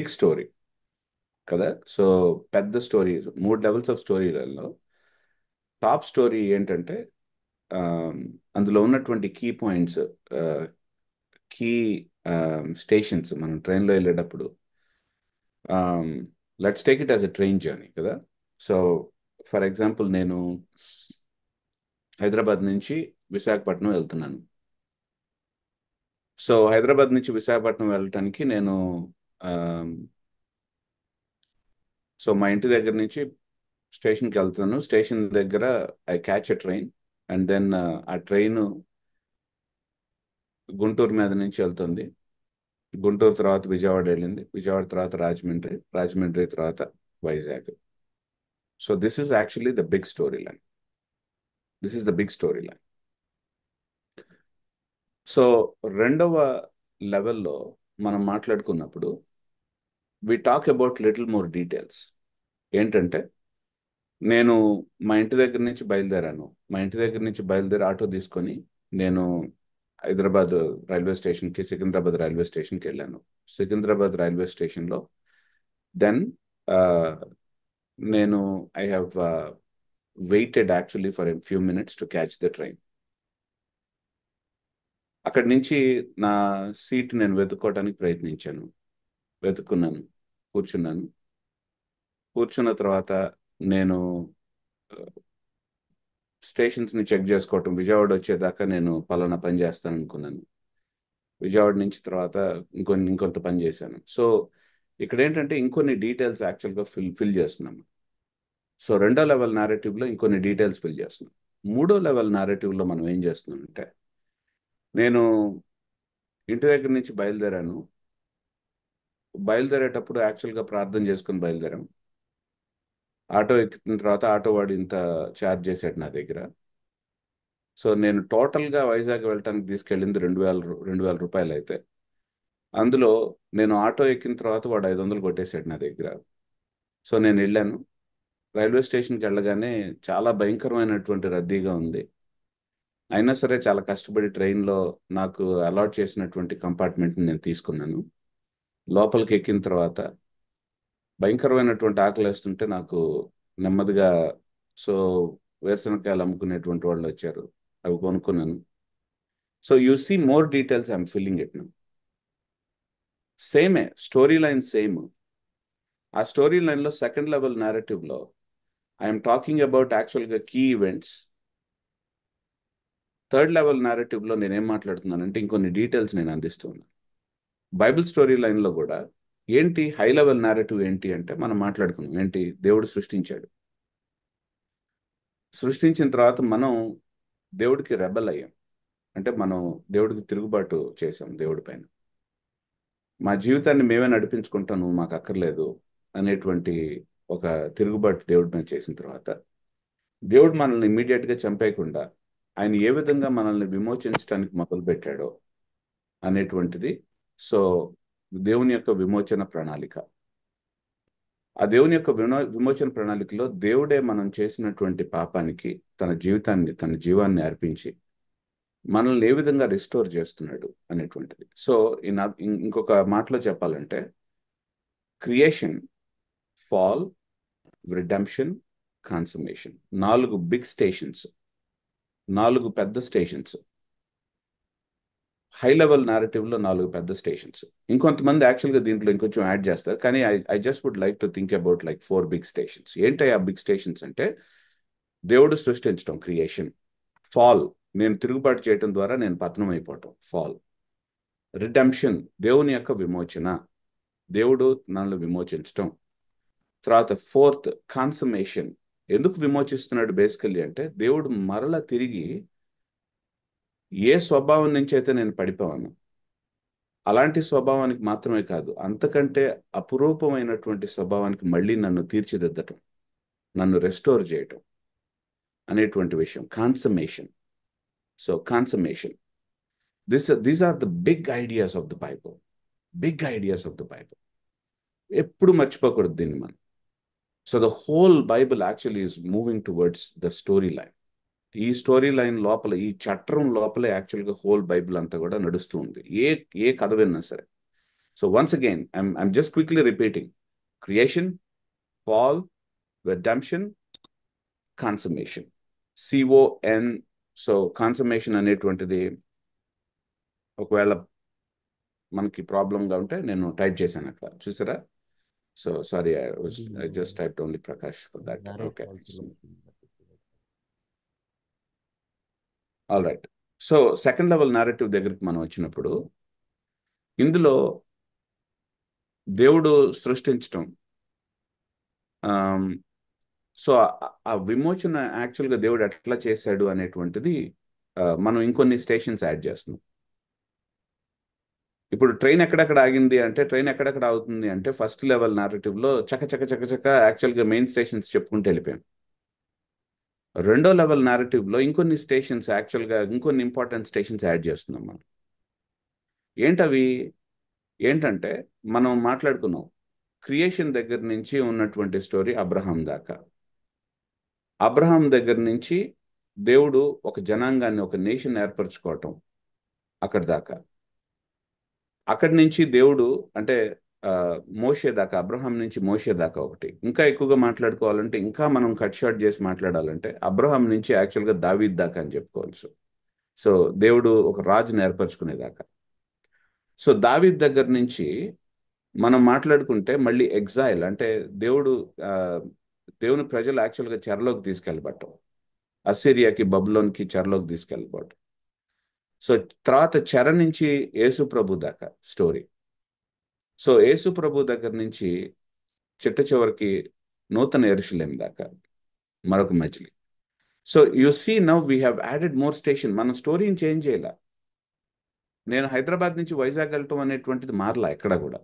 Big story కదా. So పెద్ద story, 3 levels of స్టోరీలలో టాప్ స్టోరీ ఏంటంటే ఆ, అందులో ఉన్నటువంటి కీ పాయింట్స్, కీ స్టేషన్స్. మనం ట్రైన్లో వెళ్ళేటప్పుడు let's take it as a train journey కదా. సో ఫర్ ఎగ్జాంపుల్ నేను హైదరాబాద్ నుంచి విశాఖపట్నం వెళ్తున్నాను. సో హైదరాబాద్ నుంచి విశాఖపట్నం వెళ్ళటానికి నేను సో మా ఇంటి దగ్గర నుంచి స్టేషన్కి వెళ్తాను. స్టేషన్ దగ్గర I catch a train and then ఆ ట్రైన్ గుంటూరు మీద నుంచి వెళ్తుంది. గుంటూరు తర్వాత విజయవాడ వెళ్ళింది, విజయవాడ తర్వాత రాజమండ్రి, రాజమండ్రి తర్వాత Vizag. So this is actually the big story line. This is the big story line. So రెండవ లెవెల్లో మనం మాట్లాడుకున్నప్పుడు we talk about little more details. ఏంటంటే నేను మా ఇంటి దగ్గర నుంచి బయలుదేరాను. మా ఇంటి దగ్గర నుంచి బయలుదేరి ఆటో తీసుకొని నేను హైదరాబాద్ రైల్వే స్టేషన్కి, సికింద్రాబాద్ రైల్వే స్టేషన్కి వెళ్ళాను. సికింద్రాబాద్ రైల్వే స్టేషన్లో దెన్ నేను I have weighted actually for a few minutes to catch the train. అక్కడి నుంచి నా సీట్ నేను వెతుక్కోవడానికి ప్రయత్నించాను. వెతుక్కున్నాను, కూర్చున్నాను. కూర్చున్న తర్వాత నేను స్టేషన్స్ని చెక్ చేసుకోవటం, విజయవాడ వచ్చేదాకా నేను పలానా పని చేస్తాను అనుకున్నాను. విజయవాడ నుంచి తర్వాత ఇంకొంత పని చేశాను. సో ఇక్కడ ఏంటంటే ఇంకొన్ని డీటెయిల్స్ యాక్చువల్గా ఫిల్ చేస్తున్నాము. సో రెండో లెవెల్ నేరేటివ్లో ఇంకొన్ని డీటెయిల్స్ ఫిల్ చేస్తున్నాం. మూడో లెవెల్ నేరేటివ్లో మనం ఏం చేస్తున్నామంటే, నేను ఇంటి దగ్గర నుంచి బయలుదేరాను. బయలుదేరేటప్పుడు యాక్చువల్గా ప్రార్థన చేసుకుని బయలుదేరాం. ఆటో ఎక్కిన తర్వాత ఆటో వాడు ఇంత ఛార్జ్ చేశాడు నా దగ్గర. సో నేను టోటల్గా వైజాగ్ వెళ్ళటానికి తీసుకెళ్ళింది 2,000 రూపాయలు అయితే, అందులో నేను ఆటో ఎక్కిన తర్వాత వాడు 500 కొట్టేశాడు నా దగ్గర. సో నేను వెళ్ళాను. రైల్వే స్టేషన్కి వెళ్ళగానే చాలా భయంకరమైనటువంటి రద్దీగా ఉంది. అయినా సరే చాలా కష్టపడి ట్రైన్లో నాకు అలాట్ చేసినటువంటి కంపార్ట్మెంట్ని నేను తీసుకున్నాను. లోపలికి ఎక్కిన తర్వాత భయంకరమైనటువంటి ఆకలి వేస్తుంటే నాకు నెమ్మదిగా, సో వేరుశనగకాయలు అమ్ముకునేటువంటి వాళ్ళు వచ్చారు, అవి కొనుక్కున్నాను. So you see more details I'm filling it now. సేమే స్టోరీ లైన్, సేమ్. ఆ స్టోరీ లైన్లో సెకండ్ లెవెల్ నేరేటివ్లో ఐఎమ్ టాకింగ్ అబౌట్ యాక్చువల్గా కీ ఈవెంట్స్. థర్డ్ లెవెల్ నేరేటివ్లో నేనేం మాట్లాడుతున్నానంటే ఇంకొన్ని డీటెయిల్స్ నేను అందిస్తున్నాను. బైబిల్ స్టోరీ లైన్లో కూడా ఏంటి హై లెవెల్ నేరేటివ్ ఏంటి అంటే మనం మాట్లాడుకున్నాం ఏంటి, దేవుడు సృష్టించాడు. సృష్టించిన తర్వాత మనం దేవుడికి రెబల్ అయ్యాం. అంటే మనం దేవుడికి తిరుగుబాటు చేసాం దేవుడి పైన. మా జీవితాన్ని మేమే నడిపించుకుంటాం, నువ్వు మాకు అక్కర్లేదు అనేటువంటి ఒక తిరుగుబాటు దేవుడి పైన చేసిన తర్వాత దేవుడు మనల్ని ఇమ్మీడియట్గా చంపేయకుండా ఆయన ఏ విధంగా మనల్ని విమోచించడానికి మొదలు పెట్టాడో అనేటువంటిది. సో దేవుని యొక్క విమోచన ప్రణాళిక. ఆ దేవుని యొక్క విమోచన ప్రణాళికలో దేవుడే మనం చేసినటువంటి పాపానికి తన జీవాన్ని అర్పించి మనల్ని ఏ విధంగా రిస్టోర్ చేస్తున్నాడు అనేటువంటిది. సో ఇంకొక మాటలో చెప్పాలంటే creation, fall, redemption, consummation, 4 big stations, 4 పెద్ద స్టేషన్స్. హై లెవెల్ నేరేటివ్లో 4 పెద్ద స్టేషన్స్. ఇంకొంతమంది యాక్చువల్గా దీంట్లో ఇంకొంచెం యాడ్ చేస్తారు, కానీ I just would like to think about like 4 big stations. ఏంటి ఆ బిగ్ స్టేషన్స్ అంటే, దేవుడు సృష్టించడం, క్రియేషన్. ఫాల్, నేను తిరుగుబాటు చేయటం ద్వారా నేను పతనం అయిపోవటం, ఫాల్. రిడెంప్షన్, దేవుని యొక్క విమోచన, దేవుడు నన్ను విమోచించటం. తర్వాత ఫోర్త్, కాన్సమేషన్. ఎందుకు విమోచిస్తున్నాడు బేసికల్లీ అంటే, దేవుడు మరల తిరిగి ఏ స్వభావం నుంచి అయితే నేను పడిపోయాను అలాంటి స్వభావానికి మాత్రమే కాదు, అంతకంటే అపురూపమైనటువంటి స్వభావానికి మళ్ళీ నన్ను తీర్చిదిద్దటం, నన్ను రెస్టోర్ చేయటం అనేటువంటి విషయం, consummation. So consummation, these are the big ideas of the Bible. Big ideas of the Bible ఎప్పుడు మర్చిపోకూడదు దీన్ని మనం. So the whole Bible actually is moving towards the story line. ఈ స్టోరీ లైన్ లోపల, ఈ చట్రం లోపలే యాక్చువల్గా హోల్ బైబిల్ అంతా కూడా నడుస్తూ ఉంది, ఏ కథ విన్నా సరే. So once again, I'm just quickly repeating: creation, fall, redemption, consummation. CON. So consummation అనేటువంటిది ఒకవేళ మనకి ప్రాబ్లంగా ఉంటే నేను టైప్ చేశాను అక్కడ, చూసారా? So sorry, I just typed only Prakash for that. Okay, all right. So second level narrative దగ్గరికి మనం వచ్చినప్పుడు, ఇందులో దేవుడు సృష్టించటం, సో ఆ విమోచన యాక్చువల్గా దేవుడు ఎట్లా చేశాడు అనేటువంటిది మనం ఇంకొన్ని స్టేషన్స్ యాడ్ చేస్తున్నాం. ఇప్పుడు ట్రైన్ ఎక్కడెక్కడ ఆగింది అంటే, ట్రైన్ ఎక్కడెక్కడ ఆగుతుంది అంటే, ఫస్ట్ లెవెల్ నారేటివ్లో చక చక చక చక యాక్చువల్గా మెయిన్ స్టేషన్స్ చెప్పుకుంటూ వెళ్ళిపోయాం. రెండో లెవెల్ నారేటివ్లో ఇంకొన్ని స్టేషన్స్, యాక్చువల్గా ఇంకొన్ని ఇంపార్టెంట్ స్టేషన్స్ యాడ్ చేస్తున్నాం మనం. ఏంటవి? ఏంటంటే మనం మాట్లాడుకున్నాం, క్రియేషన్ దగ్గర నుంచి ఉన్నటువంటి స్టోరీ అబ్రహాం దాకా. అబ్రహాం దగ్గర నుంచి దేవుడు ఒక జనాంగాన్ని, ఒక నేషన్ ఏర్పరచుకోవటం అక్కడి దాకా. అక్కడి నుంచి దేవుడు అంటే మోషే దాకా, అబ్రహాం నుంచి మోషే దాకా ఒకటి. ఇంకా ఎక్కువగా మాట్లాడుకోవాలంటే, ఇంకా మనం కట్ షార్ట్ చేసి మాట్లాడాలంటే, అబ్రహాం నుంచి యాక్చువల్గా దావీద్ దాకా అని చెప్పుకోవచ్చు. సో దేవుడు ఒక రాజుని ఏర్పరచుకునేదాకా. సో దావీద్ దగ్గర నుంచి మనం మాట్లాడుకుంటే మళ్ళీ ఎగ్జైల్ అంటే దేవుడు దేవుని ప్రజలు యాక్చువల్గా చెరలోకి తీసుకెళ్ళబట్టం, అసిరియాకి, బబులోన్కి చెరలోకి తీసుకెళ్ళబట్టం. సో తర్వాత చెర నుంచి యేసు ప్రభు దాకా స్టోరీ. సో యేసు ప్రభు దగ్గర నుంచి చిట్ట చివరికి నూతన యెరూషలేం దాకా మరొక మజిలీ. So you see now we have added more station. మన స్టోరీని చేంజ్ చేయాల. నేను హైదరాబాద్ నుంచి వైజాగ్ వెళ్ళటం అనేటువంటిది మారలా ఎక్కడ కూడా.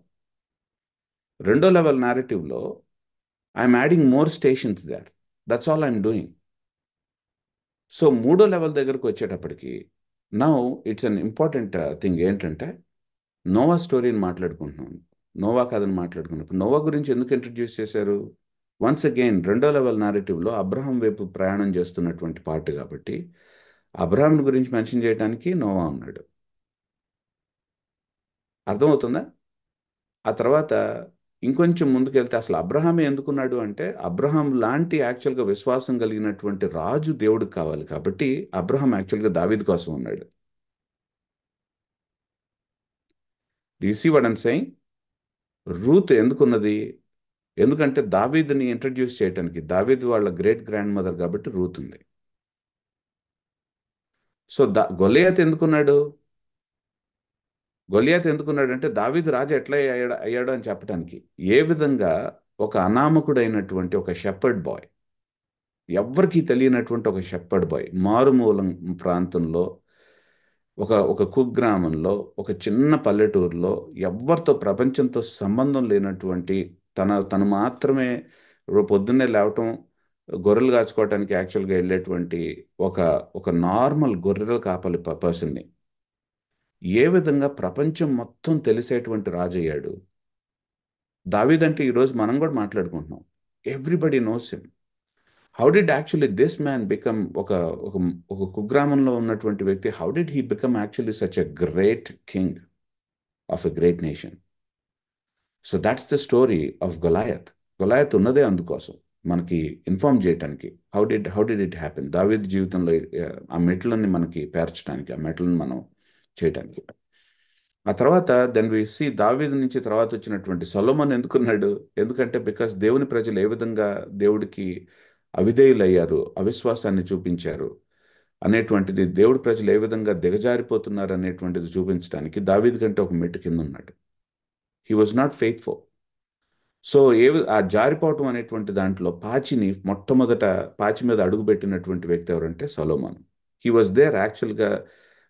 రెండో లెవెల్ నారేటివ్లో I'm adding more stations there. That's all I'm doing. So మూడో లెవెల్ దగ్గరకు వచ్చేటప్పటికి now it's an important thing. ఏంటంటే నోవా స్టోరీని మాట్లాడుకుంటున్నాం. నోవా కథను మాట్లాడుకున్నప్పుడు నోవా గురించి ఎందుకు ఇంట్రడ్యూస్ చేశారు? వన్స్ అగైన్ రెండో లెవెల్ నారేటివ్లో అబ్రహాం వైపు ప్రయాణం చేస్తున్నటువంటి పార్ట్ కాబట్టి అబ్రహాం గురించి మెన్షన్ చేయడానికి నోవా ఉన్నాడు. అర్థమవుతుందా? ఆ తర్వాత ఇంకొంచెం ముందుకెళ్తే అసలు అబ్రహామే ఎందుకున్నాడు అంటే, అబ్రహాం లాంటి యాక్చువల్గా విశ్వాసం కలిగినటువంటి రాజు దేవుడికి కావాలి కాబట్టి అబ్రహాం యాక్చువల్గా దావీద్ కోసం ఉన్నాడు. Do you see what I'm saying? Ruth ఎందుకున్నది? ఎందుకంటే దావీదుని ఇంట్రడ్యూస్ చేయడానికి, దావీద్ వాళ్ళ గ్రేట్ గ్రాండ్ మదర్ కాబట్టి రూత్ ఉంది. సో గొలియాత్ ఎందుకున్నాడు? గొలియాత్ ఎందుకున్నాడంటే దావీదు రాజు ఎట్లా అయ్యాడు అని చెప్పడానికి. ఏ విధంగా ఒక అనామకుడైనటువంటి ఒక షెపర్డ్ బాయ్, ఎవ్వరికీ తెలియనటువంటి ఒక షెపర్డ్ బాయ్, మారుమూల ప్రాంతంలో, ఒక ఒక కుగ్రామంలో, ఒక చిన్న పల్లెటూరులో, ఎవరితో ప్రపంచంతో సంబంధం లేనటువంటి, తను మాత్రమే పొద్దున్నే లేవటం, గొర్రెలు కాచుకోవటానికి యాక్చువల్గా వెళ్ళేటువంటి ఒక ఒక నార్మల్ గొర్రెలు కాపలి పర్సన్ని ఏ విధంగా ప్రపంచం మొత్తం తెలిసేటువంటి రాజు అయ్యాడు. దావీద్ అంటే ఈరోజు మనం కూడా మాట్లాడుకుంటున్నాం. Everybody knows him. How did actually this man become ఒక ఒక ఒక కుగ్రామంలో ఉన్నటువంటి వ్యక్తి, how did he become actually such a great king of a great nation? So that's the story of Goliath. Goliath ఉన్నదే అందుకోసం, మనకి ఇన్ఫార్మ్ చేయడానికి. How did it happen? దావీద్ జీవితంలో ఆ మెట్లని మనకి పేర్చడానికి, ఆ మెట్లను మనం చేయడానికి. ఆ తర్వాత దెన్ వి సీ దావీదు నుంచి తర్వాత వచ్చినటువంటి సొలొమోన్ ఎందుకున్నాడు? ఎందుకంటే బికాస్ దేవుని ప్రజలు ఏ విధంగా దేవుడికి అవిధేయులయ్యారు, అవిశ్వాసాన్ని చూపించారు అనేటువంటిది, దేవుడి ప్రజలు ఏ విధంగా దిగజారిపోతున్నారు అనేటువంటిది చూపించడానికి దావీదు కంటే ఒక మెట్టు కింద ఉన్నాడు. He was not faithful. So ఆ జారిపోవటం అనేటువంటి దాంట్లో మొట్టమొదట పాచి మీద అడుగుపెట్టినటువంటి వ్యక్తి ఎవరంటే సొలొమోన్. హీ వాజ్ దేర్ యాక్చువల్గా.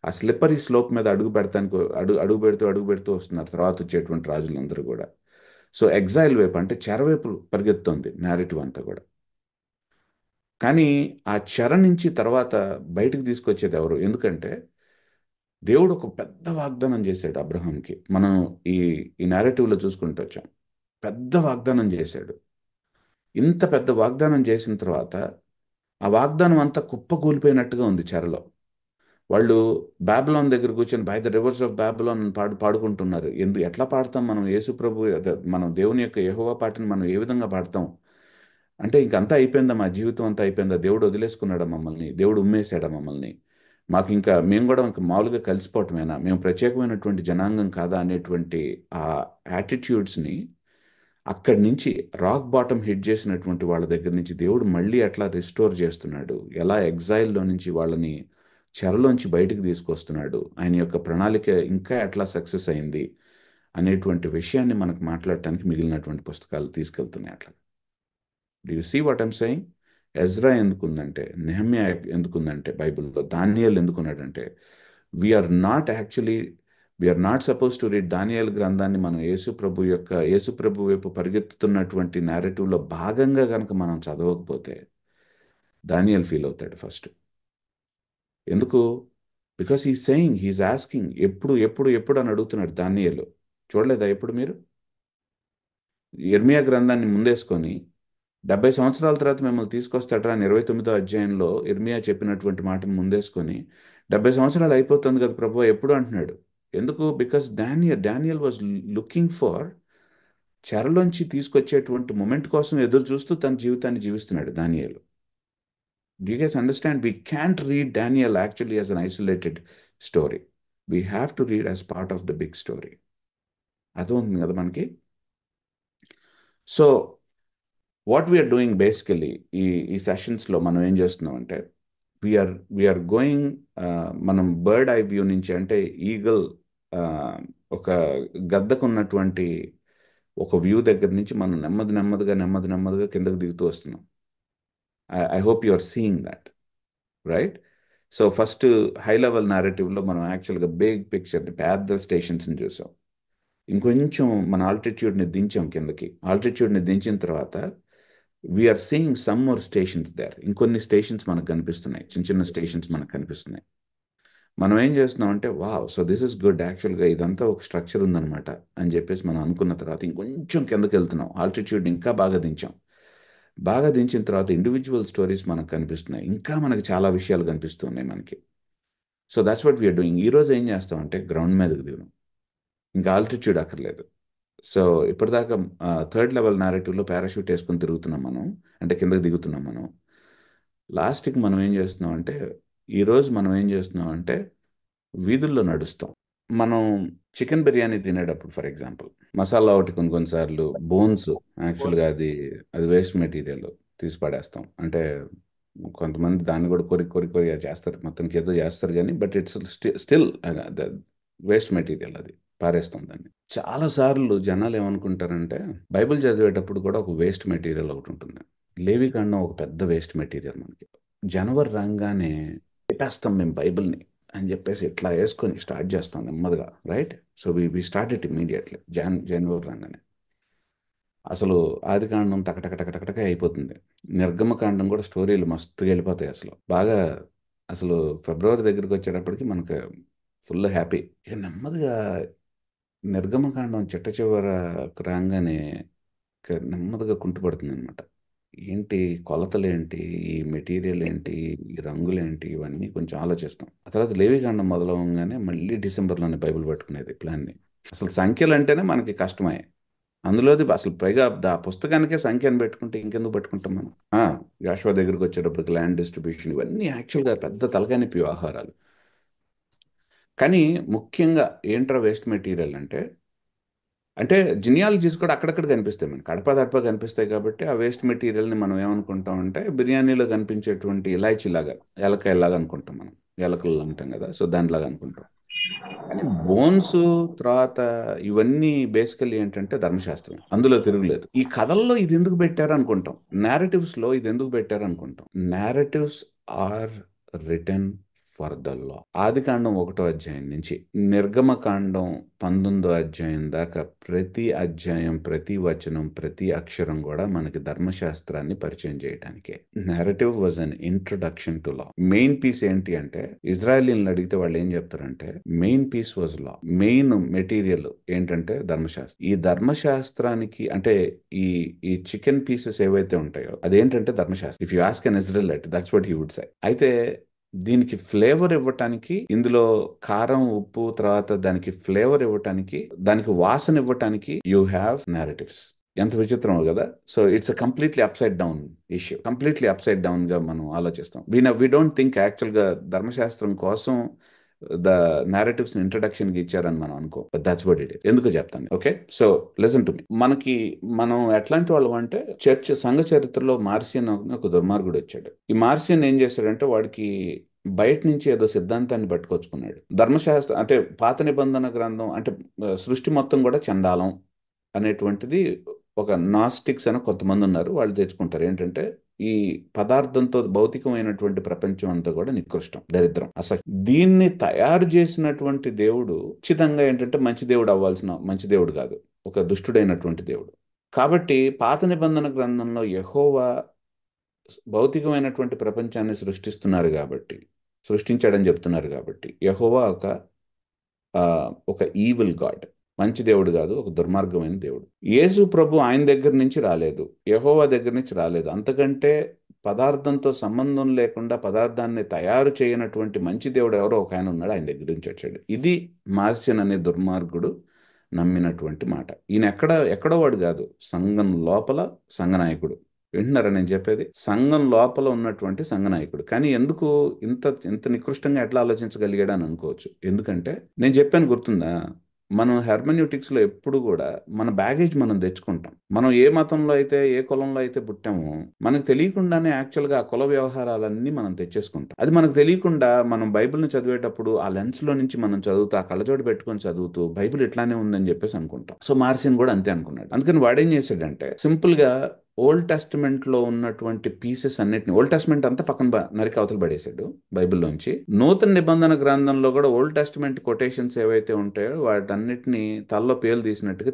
ఆ స్లిప్పరీ స్లోప్ మీద అడుగు పెడతానికి అడుగు పెడుతూ వస్తున్నారు తర్వాత వచ్చేటువంటి రాజులందరూ కూడా. సో ఎగ్జైల్ వైపు అంటే చెర వైపు పరిగెత్తుంది నేరేటివ్ అంతా కూడా. కానీ ఆ చెర నుంచి తర్వాత బయటకు తీసుకొచ్చేది ఎవరు? ఎందుకంటే దేవుడు ఒక పెద్ద వాగ్దానం చేశాడు అబ్రహాంకి. మనం ఈ ఈ నేరేటివ్లో చూసుకుంటూ వచ్చాం. పెద్ద వాగ్దానం చేశాడు. ఇంత పెద్ద వాగ్దానం చేసిన తర్వాత ఆ వాగ్దానం అంతా కుప్పకూలిపోయినట్టుగా ఉంది చెరలో. వాళ్ళు బాబిలోన్ దగ్గర కూర్చొని by the rivers of Babylon పాడుకుంటున్నారు. ఎట్లా పాడతాం మనం యేసు ప్రభు మనం దేవుని యొక్క యెహోవా పాటని మనం ఏ విధంగా పాడతాం? అంటే ఇంకంతా అయిపోయిందా, మా జీవితం అంతా అయిపోయిందా, దేవుడు వదిలేసుకున్నాడా మమ్మల్ని, దేవుడు ఉమ్మేశాడా మమ్మల్ని, మాకు ఇంకా మేము కూడా ఇంకా మామూలుగా కలిసిపోవటమేనా, మేము ప్రత్యేకమైనటువంటి జనాంగం కాదా అనేటువంటి ఆ యాటిట్యూడ్స్ని అక్కడి నుంచి రాక్ బాటమ్ హిట్ చేసినటువంటి వాళ్ళ దగ్గర నుంచి దేవుడు మళ్ళీ ఎట్లా రిస్టోర్ చేస్తున్నాడు, ఎలా ఎగ్జైల్లో నుంచి వాళ్ళని చెరలోంచి బయటికి తీసుకొస్తున్నాడు, ఆయన యొక్క ప్రణాళిక ఇంకా ఎట్లా సక్సెస్ అయింది అనేటువంటి విషయాన్ని మనకు మాట్లాడటానికి మిగిలినటువంటి పుస్తకాలు తీసుకెళ్తున్నాయి అట్లా. Do you see what I'm saying? Ezra ఎందుకుందంటే, నెహమ్యా ఎందుకుందంటే, బైబిల్లో దానియేల్ ఎందుకున్నాడంటే, we are not actually we are not suppose to read దానియేల్ గ్రంథాన్ని మనం యేసు ప్రభు వైపు పరిగెత్తుతున్నటువంటి నేరేటివ్లో భాగంగా కనుక మనం చదవకపోతే దానియేల్ ఫీల్ అవుతాడు ఫస్ట్. ఎందుకు? బికాస్ హీస్ ఆస్కింగ్ ఎప్పుడు ఎప్పుడు ఎప్పుడు అని అడుగుతున్నాడు దానియేలు. చూడలేదా ఎప్పుడు మీరు? ఇర్మియా గ్రంథాన్ని ముందేసుకొని 70 సంవత్సరాల తర్వాత మిమ్మల్ని తీసుకొస్తాడరా అని 29వ అధ్యాయంలో ఇర్మియా చెప్పినటువంటి మాటను ముందేసుకొని 70 సంవత్సరాలు అయిపోతుంది కదా ప్రభు ఎప్పుడు అంటున్నాడు. ఎందుకు? Because Daniel was looking for చెరలోంచి తీసుకొచ్చేటువంటి మూమెంట్ కోసం ఎదురు చూస్తూ తన జీవితాన్ని జీవిస్తున్నాడు దానియేలు. Do you guys understand? We can't read Daniel actually as an isolated story. We have to read as part of the big story. అర్థమవుతుంది కదా మనకి? So what we are doing basically ఈ సెషన్స్లో మనం ఏం చేస్తున్నాం అంటే వీఆర్ గోయింగ్, మనం బర్డ్ ఐ వ్యూ నుంచి, అంటే ఈగల్ ఒక గద్దకు ఉన్నటువంటి ఒక వ్యూ దగ్గర నుంచి మనం నెమ్మదిగా కిందకు దిగుతూ వస్తున్నాం. I hope you are seeing that, right? So first high level నారేటివ్లో మనం యాక్చువల్గా బిగ్ పిక్చర్ని, పెద్ద స్టేషన్స్ని చూసాం. ఇంకొంచెం మన ఆల్టిట్యూడ్ని దించాం కిందకి. ఆల్టిట్యూడ్ని దించిన తర్వాత we're seeing some more stations there. ఇంకొన్ని స్టేషన్స్ మనకు కనిపిస్తున్నాయి, చిన్న చిన్న స్టేషన్స్ మనకు కనిపిస్తున్నాయి. మనం ఏం చేస్తున్నాం అంటే, wow, so this is good, యాక్చువల్గా ఇదంతా ఒక స్ట్రక్చర్ ఉందన్నమాట అని చెప్పేసి మనం అనుకున్న తర్వాత ఇంకొంచెం కిందకి వెళ్తున్నాం, ఆల్టిట్యూడ్ ఇంకా బాగా దించాం. బాగా దించిన తర్వాత ఇండివిజువల్ స్టోరీస్ మనకు కనిపిస్తున్నాయి, ఇంకా మనకి చాలా విషయాలు కనిపిస్తున్నాయి మనకి. So that's what we are doing. ఈరోజు ఏం చేస్తామంటే గ్రౌండ్ మీదకి దిగుదాం, ఇంకా ఆల్టిట్యూడ్ అక్కర్లేదు. సో ఇప్పటిదాకా థర్డ్ లెవెల్ నారేటివ్లో పారాషూట్ వేసుకొని తిరుగుతున్నాం మనం, అంటే కిందకి దిగుతున్నాం మనం. లాస్ట్కి మనం ఏం చేస్తున్నాం అంటే, ఈరోజు మనం ఏం చేస్తున్నాం అంటే వీధుల్లో నడుస్తాం. మనం చికెన్ బిర్యానీ తినేటప్పుడు ఫర్ ఎగ్జాంపుల్ మసాలా ఒకటి కొన్నిసార్లు బోన్స్, యాక్చువల్గా అది వేస్ట్ మెటీరియల్, తీసి పడేస్తాం. అంటే కొంతమంది దాన్ని కూడా కొరి చేస్తారు, మొత్తానికి ఏదో చేస్తారు కానీ, but it's still waste material, అది పారేస్తాం దాన్ని. చాలాసార్లు జనాలు ఏమనుకుంటారంటే, బైబిల్ చదివేటప్పుడు కూడా ఒక వేస్ట్ మెటీరియల్ ఒకటి ఉంటుంది. లేవికాండం ఒక పెద్ద వేస్ట్ మెటీరియల్ మనకి. జనవరి రాగానే పెట్టేస్తాం మేము బైబిల్ని అని చెప్పేసి ఇట్లా వేసుకొని స్టార్ట్ చేస్తాం నెమ్మదిగా, right? So we start it immediately జనవరి రాగానే. అసలు ఆదికాండం టకటక అయిపోతుంది. నిర్గమకాండం కూడా స్టోరీలు మస్తుగా వెళ్ళిపోతాయి అసలు బాగా. అసలు ఫిబ్రవరి దగ్గరికి వచ్చేటప్పటికి మనకు ఫుల్ హ్యాపీ. ఇక నెమ్మదిగా నిర్గమకాండం చిట్ట చివర రాగానే నెమ్మదిగా కుంటుపడుతుంది అనమాట. ఏంటి కొలతలు ఏంటి, ఈ మెటీరియల్ ఏంటి, ఈ రంగులు ఏంటి, ఇవన్నీ కొంచెం ఆలోచిస్తాం. ఆ తర్వాత లేవికాండం మొదలవగానే మళ్ళీ డిసెంబర్లోనే బైబిల్ పట్టుకునేది ప్లాన్ని. అసలు సంఖ్యలు అంటేనే మనకి కష్టమే. అందులోది అసలు పైగా ఆ పుస్తకానికే సంఖ్యను పెట్టుకుంటే ఇంకెందుకు పట్టుకుంటాం మనం? యాషువా దగ్గరికి వచ్చేటప్పటికి ల్యాండ్ డిస్ట్రిబ్యూషన్, ఇవన్నీ యాక్చువల్గా పెద్ద తలకానిపి వ్యవహారాలు. కానీ ముఖ్యంగా ఏంట్రా వేస్ట్ మెటీరియల్ అంటే జినియాలజీస్ కూడా అక్కడక్కడ కనిపిస్తాయి మనకి, అడపా కనిపిస్తాయి. కాబట్టి ఆ వేస్ట్ మెటీరియల్ని మనం ఏమనుకుంటాం అంటే, బిర్యానీలో కనిపించేటువంటి ఇలాచీలాగా, ఏలకాయలాగా అనుకుంటాం మనం. ఏలకలు అంటాం కదా, సో దానిలాగా అనుకుంటాం. కానీ బోన్స్ తర్వాత ఇవన్నీ బేసికల్లీ ఏంటంటే ధర్మశాస్త్రం, అందులో తిరుగులేదు. ఈ కథల్లో ఇది ఎందుకు పెట్టారు అనుకుంటాం, నేరేటివ్స్లో ఇది ఎందుకు పెట్టారు అనుకుంటాం. Narratives are written for the law. ఆదికాండం 1వ అధ్యాయం నుంచి నిర్గమకాండం 19వ అధ్యాయం దాకా ప్రతి అధ్యాయం, ప్రతి వచనం, ప్రతి అక్షరం కూడా మనకి ధర్మశాస్త్రాన్ని పరిచయం చేయడానికే. Narrative was an introduction to law. Main piece ఏంటి అంటే, ఇజ్రాయలీలను అడిగితే వాళ్ళు ఏం చెప్తారంటే, main piece was law. Main material ఏంటంటే ధర్మశాస్త్రం. ఈ ధర్మశాస్త్రానికి అంటే ఈ ఈ చికెన్ పీసెస్ ఏవైతే ఉంటాయో అదేంటంటే ధర్మశాస్త్రం. If you ask an Israelite, that's what he would say. అయితే దీనికి ఫ్లేవర్ ఇవ్వటానికి, ఇందులో కారం, ఉప్పు, తర్వాత దానికి ఫ్లేవర్ ఇవ్వటానికి, దానికి వాసన ఇవ్వటానికి యూ హ్యావ్ నేరేటివ్స్. ఎంత విచిత్రమో కదా. So it's a completely upside down issue. Completely upside down గా మనం ఆలోచిస్తాం. వి డోంట్ థింక్ యాక్చువల్ గా ధర్మశాస్త్రం కోసం ద నేరేటివ్స్ ఇంట్రడక్షన్ కి ఇచ్చారని మనం అనుకో. But that's what it is. ఎందుకు చెప్తాను. Okay, so listen to me. మనం ఎట్లాంటి వాళ్ళం అంటే, సంఘ చరిత్రలో మార్సియన్ అని ఒక దుర్మార్గుడు వచ్చాడు. ఈ మార్సియన్ ఏం చేశాడంటే, వాడికి బయట నుంచి ఏదో సిద్ధాంతాన్ని పట్టుకొచ్చుకున్నాడు. ధర్మశాస్త్రం అంటే పాత నిబంధన గ్రంథం అంటే సృష్టి మొత్తం కూడా చండాలం అనేటువంటిది, ఒక నాస్టిక్స్ అని కొంతమంది ఉన్నారు, వాళ్ళు తెచ్చుకుంటారు. ఏంటంటే ఈ పదార్థంతో భౌతికమైనటువంటి ప్రపంచం అంతా కూడా నికృష్టం, దరిద్రం, అసలు దీన్ని తయారు చేసినటువంటి దేవుడు ఖచ్చితంగా ఏంటంటే మంచి దేవుడు అవ్వాల్సిన, మంచి దేవుడు కాదు, ఒక దుష్టుడైనటువంటి దేవుడు. కాబట్టి పాత నిబంధన గ్రంథంలో యెహోవా భౌతికమైనటువంటి ప్రపంచాన్ని సృష్టించాడని చెప్తున్నారు కాబట్టి యెహోవా ఒక ఈవిల్ గాడ్, మంచి దేవుడు కాదు, ఒక దుర్మార్గమైన దేవుడు. యేసు ప్రభు ఆయన దగ్గర నుంచి రాలేదు, యెహోవా దగ్గర నుంచి రాలేదు. అంతకంటే పదార్థంతో సంబంధం లేకుండా పదార్థాన్ని తయారు చేయనటువంటి మంచి దేవుడు ఎవరో ఒక ఆయన ఉన్నాడు, ఆయన దగ్గర నుంచి వచ్చాడు. ఇది మార్సియన్ అనే దుర్మార్గుడు నమ్మినటువంటి మాట. ఈయన ఎక్కడో వాడు కాదు, సంఘం లోపల సంఘనాయకుడు. వింటున్నారా నేను చెప్పేది? సంఘం లోపల ఉన్నటువంటి సంఘనాయకుడు. కానీ ఎందుకు ఇంత ఇంత నికృష్టంగా ఎట్లా ఆలోచించగలిగాడు అని అనుకోవచ్చు. ఎందుకంటే నేను చెప్పాను, గుర్తుందా, మనం హెర్మన్యూటిక్స్ లో ఎప్పుడు కూడా మన బ్యాగేజ్ మనం తెచ్చుకుంటాం. మనం ఏ మతంలో అయితే, ఏ కులంలో అయితే పుట్టామో, మనకు తెలియకుండానే యాక్చువల్గా ఆ కుల వ్యవహారాలన్నీ మనం తెచ్చేసుకుంటాం. అది మనకు తెలియకుండా మనం బైబిల్ని చదివేటప్పుడు ఆ లెన్స్ లో నుంచి మనం చదువుతూ, ఆ కళ్ళజోడు పెట్టుకొని చదువుతూ, బైబిల్ ఇట్లానే ఉందని చెప్పేసి అనుకుంటాం. సో మార్సిన్ కూడా అంతే అనుకున్నాడు. అందుకని వాడేం చేశాడంటే, సింపుల్ గా ఓల్డ్ టెస్టిమెంట్ లో ఉన్నటువంటి పీసెస్ అన్నిటిని, ఓల్డ్ టెస్టిమెంట్ అంతా పక్కన నరికి అవతల పడేశాడు బైబిల్లోంచి. నూతన నిబంధన గ్రంథంలో కూడా ఓల్డ్ టెస్టిమెంట్ కొటేషన్స్ ఏవైతే ఉంటాయో వాటన్నిటిని తలలో పేలు తీసినట్టుగా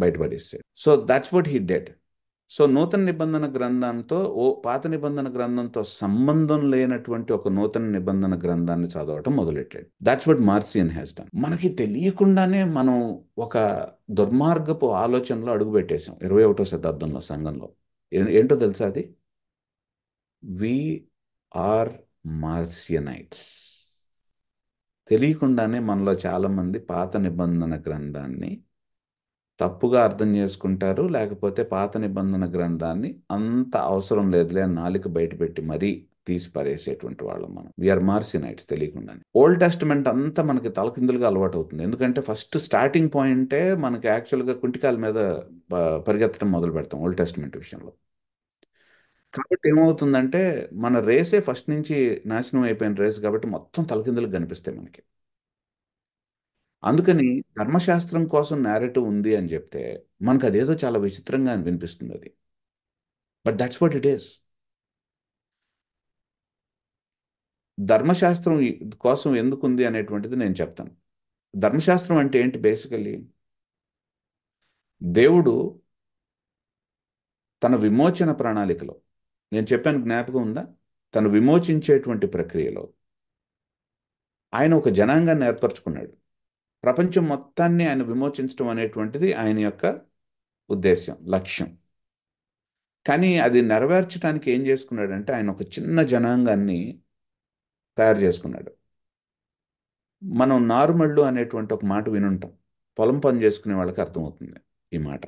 బయటపడేసాడు. So that's what he did. So నూతన నిబంధన గ్రంథంతో పాత నిబంధన గ్రంథంతో సంబంధం లేనటువంటి ఒక నూతన నిబంధన గ్రంథాన్ని చదవటం మొదలెట్టాడు. That's what Marcion has done. మనకి తెలియకుండానే మనం ఒక దుర్మార్గపు ఆలోచనలో అడుగుపెట్టేశాం 21వ శతాబ్దంలో సంఘంలో. ఏంటో తెలుసా అది? We are Marcionites. తెలియకుండానే మనలో చాలా మంది పాత నిబంధన గ్రంథాన్ని తప్పుగా అర్థం చేసుకుంటారు, లేకపోతే పాత నిబంధన గ్రంథాన్ని అంత అవసరం లేదులే అని నాలుక బయటపెట్టి మరీ తీసి పారేసేటువంటి వాళ్ళం మనం. వీఆర్ మార్సినైట్స్ తెలియకుండానే. ఓల్డ్ టెస్టిమెంట్ అంతా మనకి తలకిందులుగా అలవాటు అవుతుంది. ఎందుకంటే ఫస్ట్ స్టార్టింగ్ పాయింటే మనకి యాక్చువల్గా కుంటికాల మీద పరిగెత్తడం మొదలు పెడతాం ఓల్డ్ టెస్టిమెంట్ విషయంలో. కాబట్టి ఏమవుతుందంటే మన రేసే ఫస్ట్ నుంచి నాశనం అయిపోయిన రేస్ కాబట్టి మొత్తం తలకిందులకు కనిపిస్తాయి మనకి. అందుకని ధర్మశాస్త్రం కోసం నేరేటివ్ ఉంది అని చెప్తే మనకు అదేదో చాలా విచిత్రంగా వినిపిస్తుంది అది. But that's what it is. ధర్మశాస్త్రం కోసం ఎందుకు ఉంది అనేటువంటిది నేను చెప్తాను. ధర్మశాస్త్రం అంటే ఏంటి? బేసికల్లీ దేవుడు తన విమోచన ప్రణాళికలో, నేను చెప్పాను జ్ఞాపకం ఉందా, తను విమోచించేటువంటి ప్రక్రియలో ఆయన ఒక జనాంగాన్ని ఏర్పరచుకున్నాడు. ప్రపంచం మొత్తాన్ని ఆయన విమోచించడం అనేటువంటిది ఆయన యొక్క ఉద్దేశం, లక్ష్యం. కానీ అది నెరవేర్చడానికి ఏం చేసుకున్నాడంటే ఆయన ఒక చిన్న జనాంగాన్ని తయారు చేసుకున్నాడు. మనం నార్మళ్ళు అనేటువంటి ఒక మాట వినుంటాం. పొలం పని చేసుకునే వాళ్ళకి అర్థమవుతుంది ఈ మాట.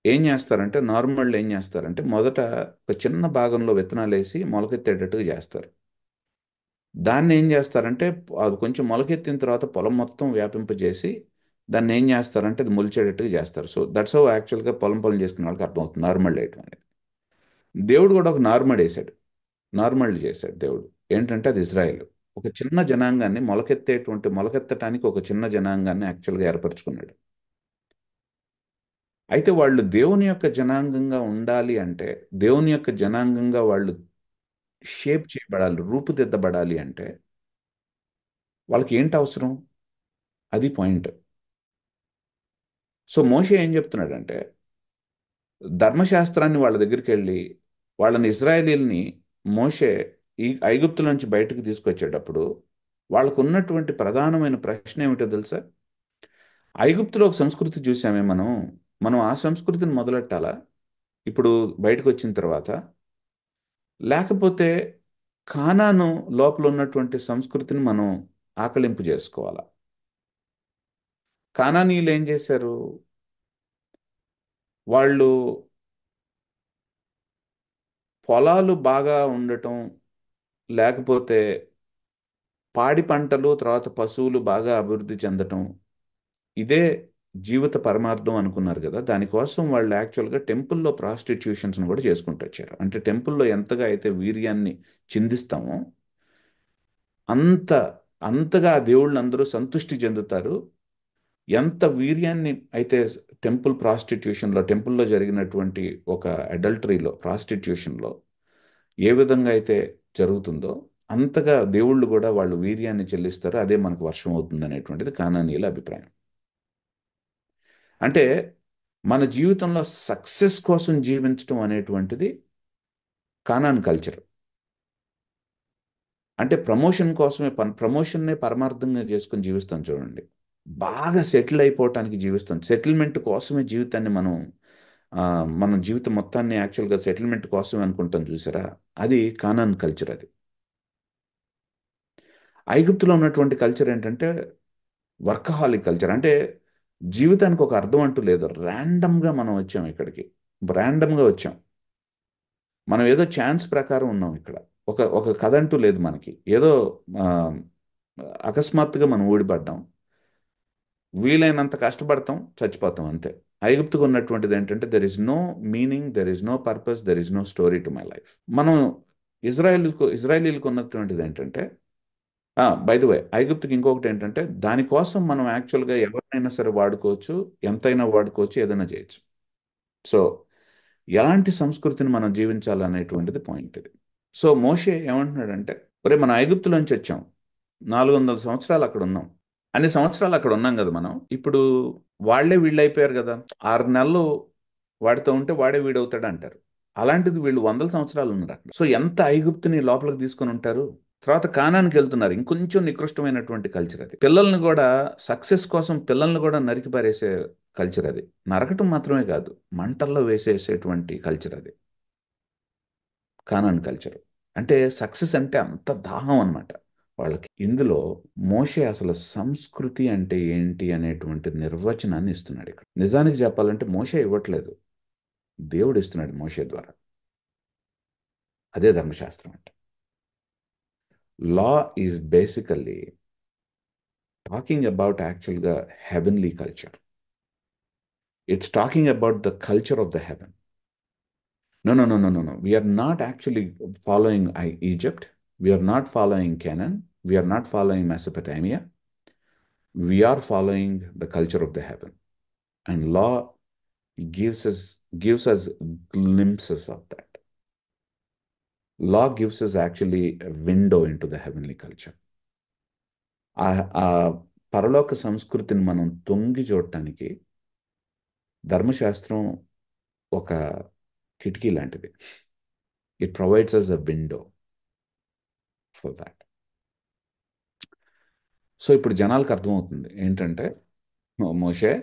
ఏం చేస్తారంటే, నార్మళ్ళు ఏం చేస్తారంటే మొదట ఒక చిన్న భాగంలో విత్తనాలు వేసి మొలకెత్తేటట్టుగా చేస్తారు. దాన్ని ఏం చేస్తారంటే అది కొంచెం మొలకెత్తిన తర్వాత పొలం మొత్తం వ్యాపింపజేసి దాన్ని ఏం చేస్తారంటే అది మొలిచేటట్టుగా చేస్తారు. సో దట్స్ హౌ యాక్చువల్గా పొలం పనులు చేసుకునే వాళ్ళకి అర్థమవుతుంది నార్మల్ వేయటం అనేది. దేవుడు కూడా ఒక నార్మల్ వేశాడు, నార్మల్ చేశాడు దేవుడు. ఏంటంటే అది ఇజ్రాయెల్. ఒక చిన్న జనాంగాన్ని మొలకెత్తటానికి ఒక చిన్న జనాంగాన్ని యాక్చువల్గా ఏర్పరచుకున్నాడు. అయితే వాళ్ళు దేవుని యొక్క జనాంగంగా ఉండాలి అంటే, దేవుని యొక్క జనాంగంగా వాళ్ళు షేప్ చేయబడాలి, రూపుదిద్దబడాలి అంటే వాళ్ళకి ఏంటి అవసరం? అది పాయింట్. సో మోషే ఏం చెప్తున్నాడంటే, ధర్మశాస్త్రాన్ని వాళ్ళ దగ్గరికి వెళ్ళి వాళ్ళని ఇజ్రాయేలీల్ని మోషే ఈ ఐగుప్తు నుంచి బయటకు తీసుకొచ్చేటప్పుడు వాళ్ళకు ఉన్నటువంటి ప్రధానమైన ప్రశ్న ఏమిటో తెలుసా? ఐగుప్తులో ఒక సంస్కృతి చూసామే మనం, మనం ఆ సంస్కృతిని మొదలెట్టాలా ఇప్పుడు బయటకు వచ్చిన తర్వాత? లేకపోతే కానాను లోపల ఉన్నటువంటి సంస్కృతిని మనం ఆకలింపు చేసుకోవాలి. కానానీయులు ఏం చేశారు? వాళ్ళు పొలాలు బాగా ఉండటం, లేకపోతే పాడి పంటలు, తర్వాత పశువులు బాగా అభివృద్ధి చెందటం, ఇదే జీవిత పరమార్థం అనుకున్నారు కదా. దానికోసం వాళ్ళు యాక్చువల్గా టెంపుల్లో ప్రాస్టిట్యూషన్స్ని కూడా చేసుకుంటూ వచ్చారు. అంటే టెంపుల్లో ఎంతగా అయితే వీర్యాన్ని చిందిస్తామో అంత అంతగా ఆ దేవుళ్ళందరూ సంతృష్టి చెందుతారు. ఎంత వీర్యాన్ని అయితే టెంపుల్లో జరిగినటువంటి ఒక అడల్టరీలో, ప్రాస్టిట్యూషన్లో ఏ విధంగా అయితే జరుగుతుందో అంతగా దేవుళ్ళు కూడా వాళ్ళు వీర్యాన్ని చెల్లిస్తారు. అదే మనకు వర్షం అవుతుంది అనేటువంటిది కానానీయుల అభిప్రాయం. అంటే మన జీవితంలో సక్సెస్ కోసం జీవించడం అనేటువంటిది కానాన్ కల్చర్. అంటే ప్రమోషన్ కోసమే ప్రమోషన్నే పరమార్థంగా చేసుకొని జీవిస్తాం చూడండి. బాగా సెటిల్ అయిపోవటానికి జీవిస్తాం. సెటిల్మెంట్ కోసమే జీవితాన్ని ఆ, మన జీవితం మొత్తాన్ని యాక్చువల్గా సెటిల్మెంట్ కోసమే అనుకుంటాం చూసారా. అది కానాన్ కల్చర్. అది ఐగుప్తులో ఉన్నటువంటి కల్చర్ ఏంటంటే వర్కహాలిక్ కల్చర్. అంటే జీవితానికి ఒక అర్థం అంటూ లేదు. ర్యాండమ్గా మనం వచ్చాం ఇక్కడికి. ర్యాండమ్గా వచ్చాం. మనం ఏదో ఛాన్స్ ప్రకారం ఉన్నాం ఇక్కడ. ఒక ఒక కథ అంటూ లేదు మనకి. ఏదో ఆ, అకస్మాత్తుగా మనం ఊడిపడ్డాం. వీలైనంత కష్టపడతాం, చచ్చిపోతాం అంతే. ఐగుప్తుకు ఉన్నటువంటిది ఏంటంటే there is no meaning, there is no purpose, there is no story to my life. మనం ఇజ్రాయేలీలకు ఉన్నటువంటిది ఏంటంటే, బై ద వే, ఐగుప్తుకి ఇంకొకటి ఏంటంటే దానికోసం మనం యాక్చువల్గా ఎవరినైనా సరే వాడుకోవచ్చు, ఎంతైనా వాడుకోవచ్చు, ఏదైనా చేయొచ్చు. సో ఎలాంటి సంస్కృతిని మనం జీవించాలనేటువంటిది పాయింట్ ఇది. సో మోషే ఏమంటున్నాడంటే, ఒరే మన ఐగుప్తులోంచి వచ్చాం, 400 సంవత్సరాలు అక్కడ ఉన్నాం. అన్ని సంవత్సరాలు అక్కడ ఉన్నాం కదా మనం. ఇప్పుడు వాళ్ళే వీళ్ళు అయిపోయారు కదా. 6 నెలలు వాడితో ఉంటే వాడే వీడవుతాడు అంటారు. అలాంటిది వీళ్ళు వందల సంవత్సరాలు ఉన్నారు అక్కడ. సో ఎంత ఐగుప్తుని లోపలికి తీసుకొని ఉంటారు. తర్వాత కానానికి వెళ్తున్నారు. ఇంకొంచెం నికృష్టమైనటువంటి కల్చర్ అది. పిల్లల్ని కూడా, సక్సెస్ కోసం పిల్లల్ని కూడా నరికి పారేసే కల్చర్ అది. నరకటం మాత్రమే కాదు, మంటల్లో వేసేసేటువంటి కల్చర్ అది కానాన్ కల్చర్. అంటే సక్సెస్ అంటే అంత దాహం అన్నమాట వాళ్ళకి. ఇందులో మోషే అసలు సంస్కృతి అంటే ఏంటి అనేటువంటి నిర్వచనాన్ని ఇస్తున్నాడు ఇక్కడ. నిజానికి చెప్పాలంటే మోషే ఇవ్వట్లేదు, దేవుడు ఇస్తున్నాడు మోషే ద్వారా. అదే ధర్మశాస్త్రం అంటే. Law is basically talking about యాక్చువల్గా heavenly culture. It's talking about the culture of the heaven. No, no, no, no, no, no. We are not actually following Egypt. We are not following Canaan. We are not following Mesopotamia. We are following the culture of the heaven. And law gives us glimpses of that. Law gives us actually a window into the heavenly culture. ఆ పరలోక సంస్కృతిని మనం తొంగి చూడటానికి ధర్మశాస్త్రం ఒక కిటికీ లాంటిది. It provides us a window for that. సో ఇప్పుడు జనాలకు అర్థమవుతుంది ఏంటంటే, మోషే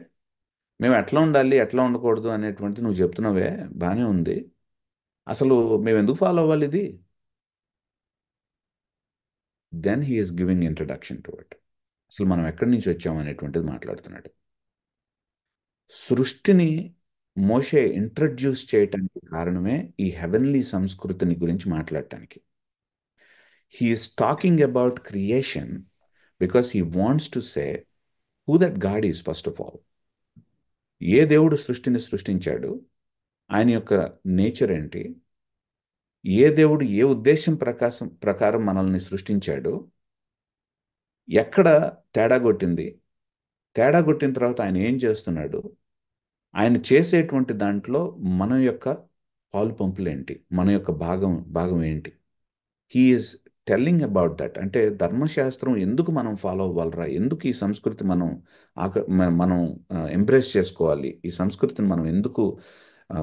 మేము ఎట్లా ఉండాలి, ఎట్లా ఉండకూడదు అనేటువంటి నువ్వు చెప్తున్నావే, బాగానే ఉంది. అసలు మేము ఎందుకు ఫాలో అవ్వాలి ఇది? Then he is giving introduction to it. అసలు మనం ఎక్కడి నుంచి వచ్చాం అనేటువంటిది మాట్లాడుతున్నాడు. సృష్టిని మోషే ఇంట్రడ్యూస్ చేయటానికి కారణమే ఈ హెవెన్లీ సంస్కృతిని గురించి మాట్లాడటానికి. He is talking about creation because he wants to say who that God is first of all. ఏ దేవుడు సృష్టిని సృష్టించాడు, ఆయన యొక్క నేచర్ ఏంటి, ఏ దేవుడు ఏ ఉద్దేశం ప్రకారం మనల్ని సృష్టించాడు, ఎక్కడ తేడా కొట్టింది, తేడా కొట్టిన తర్వాత ఆయన ఏం చేస్తున్నాడు, ఆయన చేసేటువంటి దాంట్లో మన యొక్క పాలు పంపులు ఏంటి, మన యొక్క భాగం భాగం ఏంటి. He's telling about that. అంటే ధర్మశాస్త్రం ఎందుకు మనం ఫాలో అవ్వాలరా, ఎందుకు ఈ సంస్కృతి మనం ఎంబ్రేస్ చేసుకోవాలి, ఈ సంస్కృతిని మనం ఎందుకు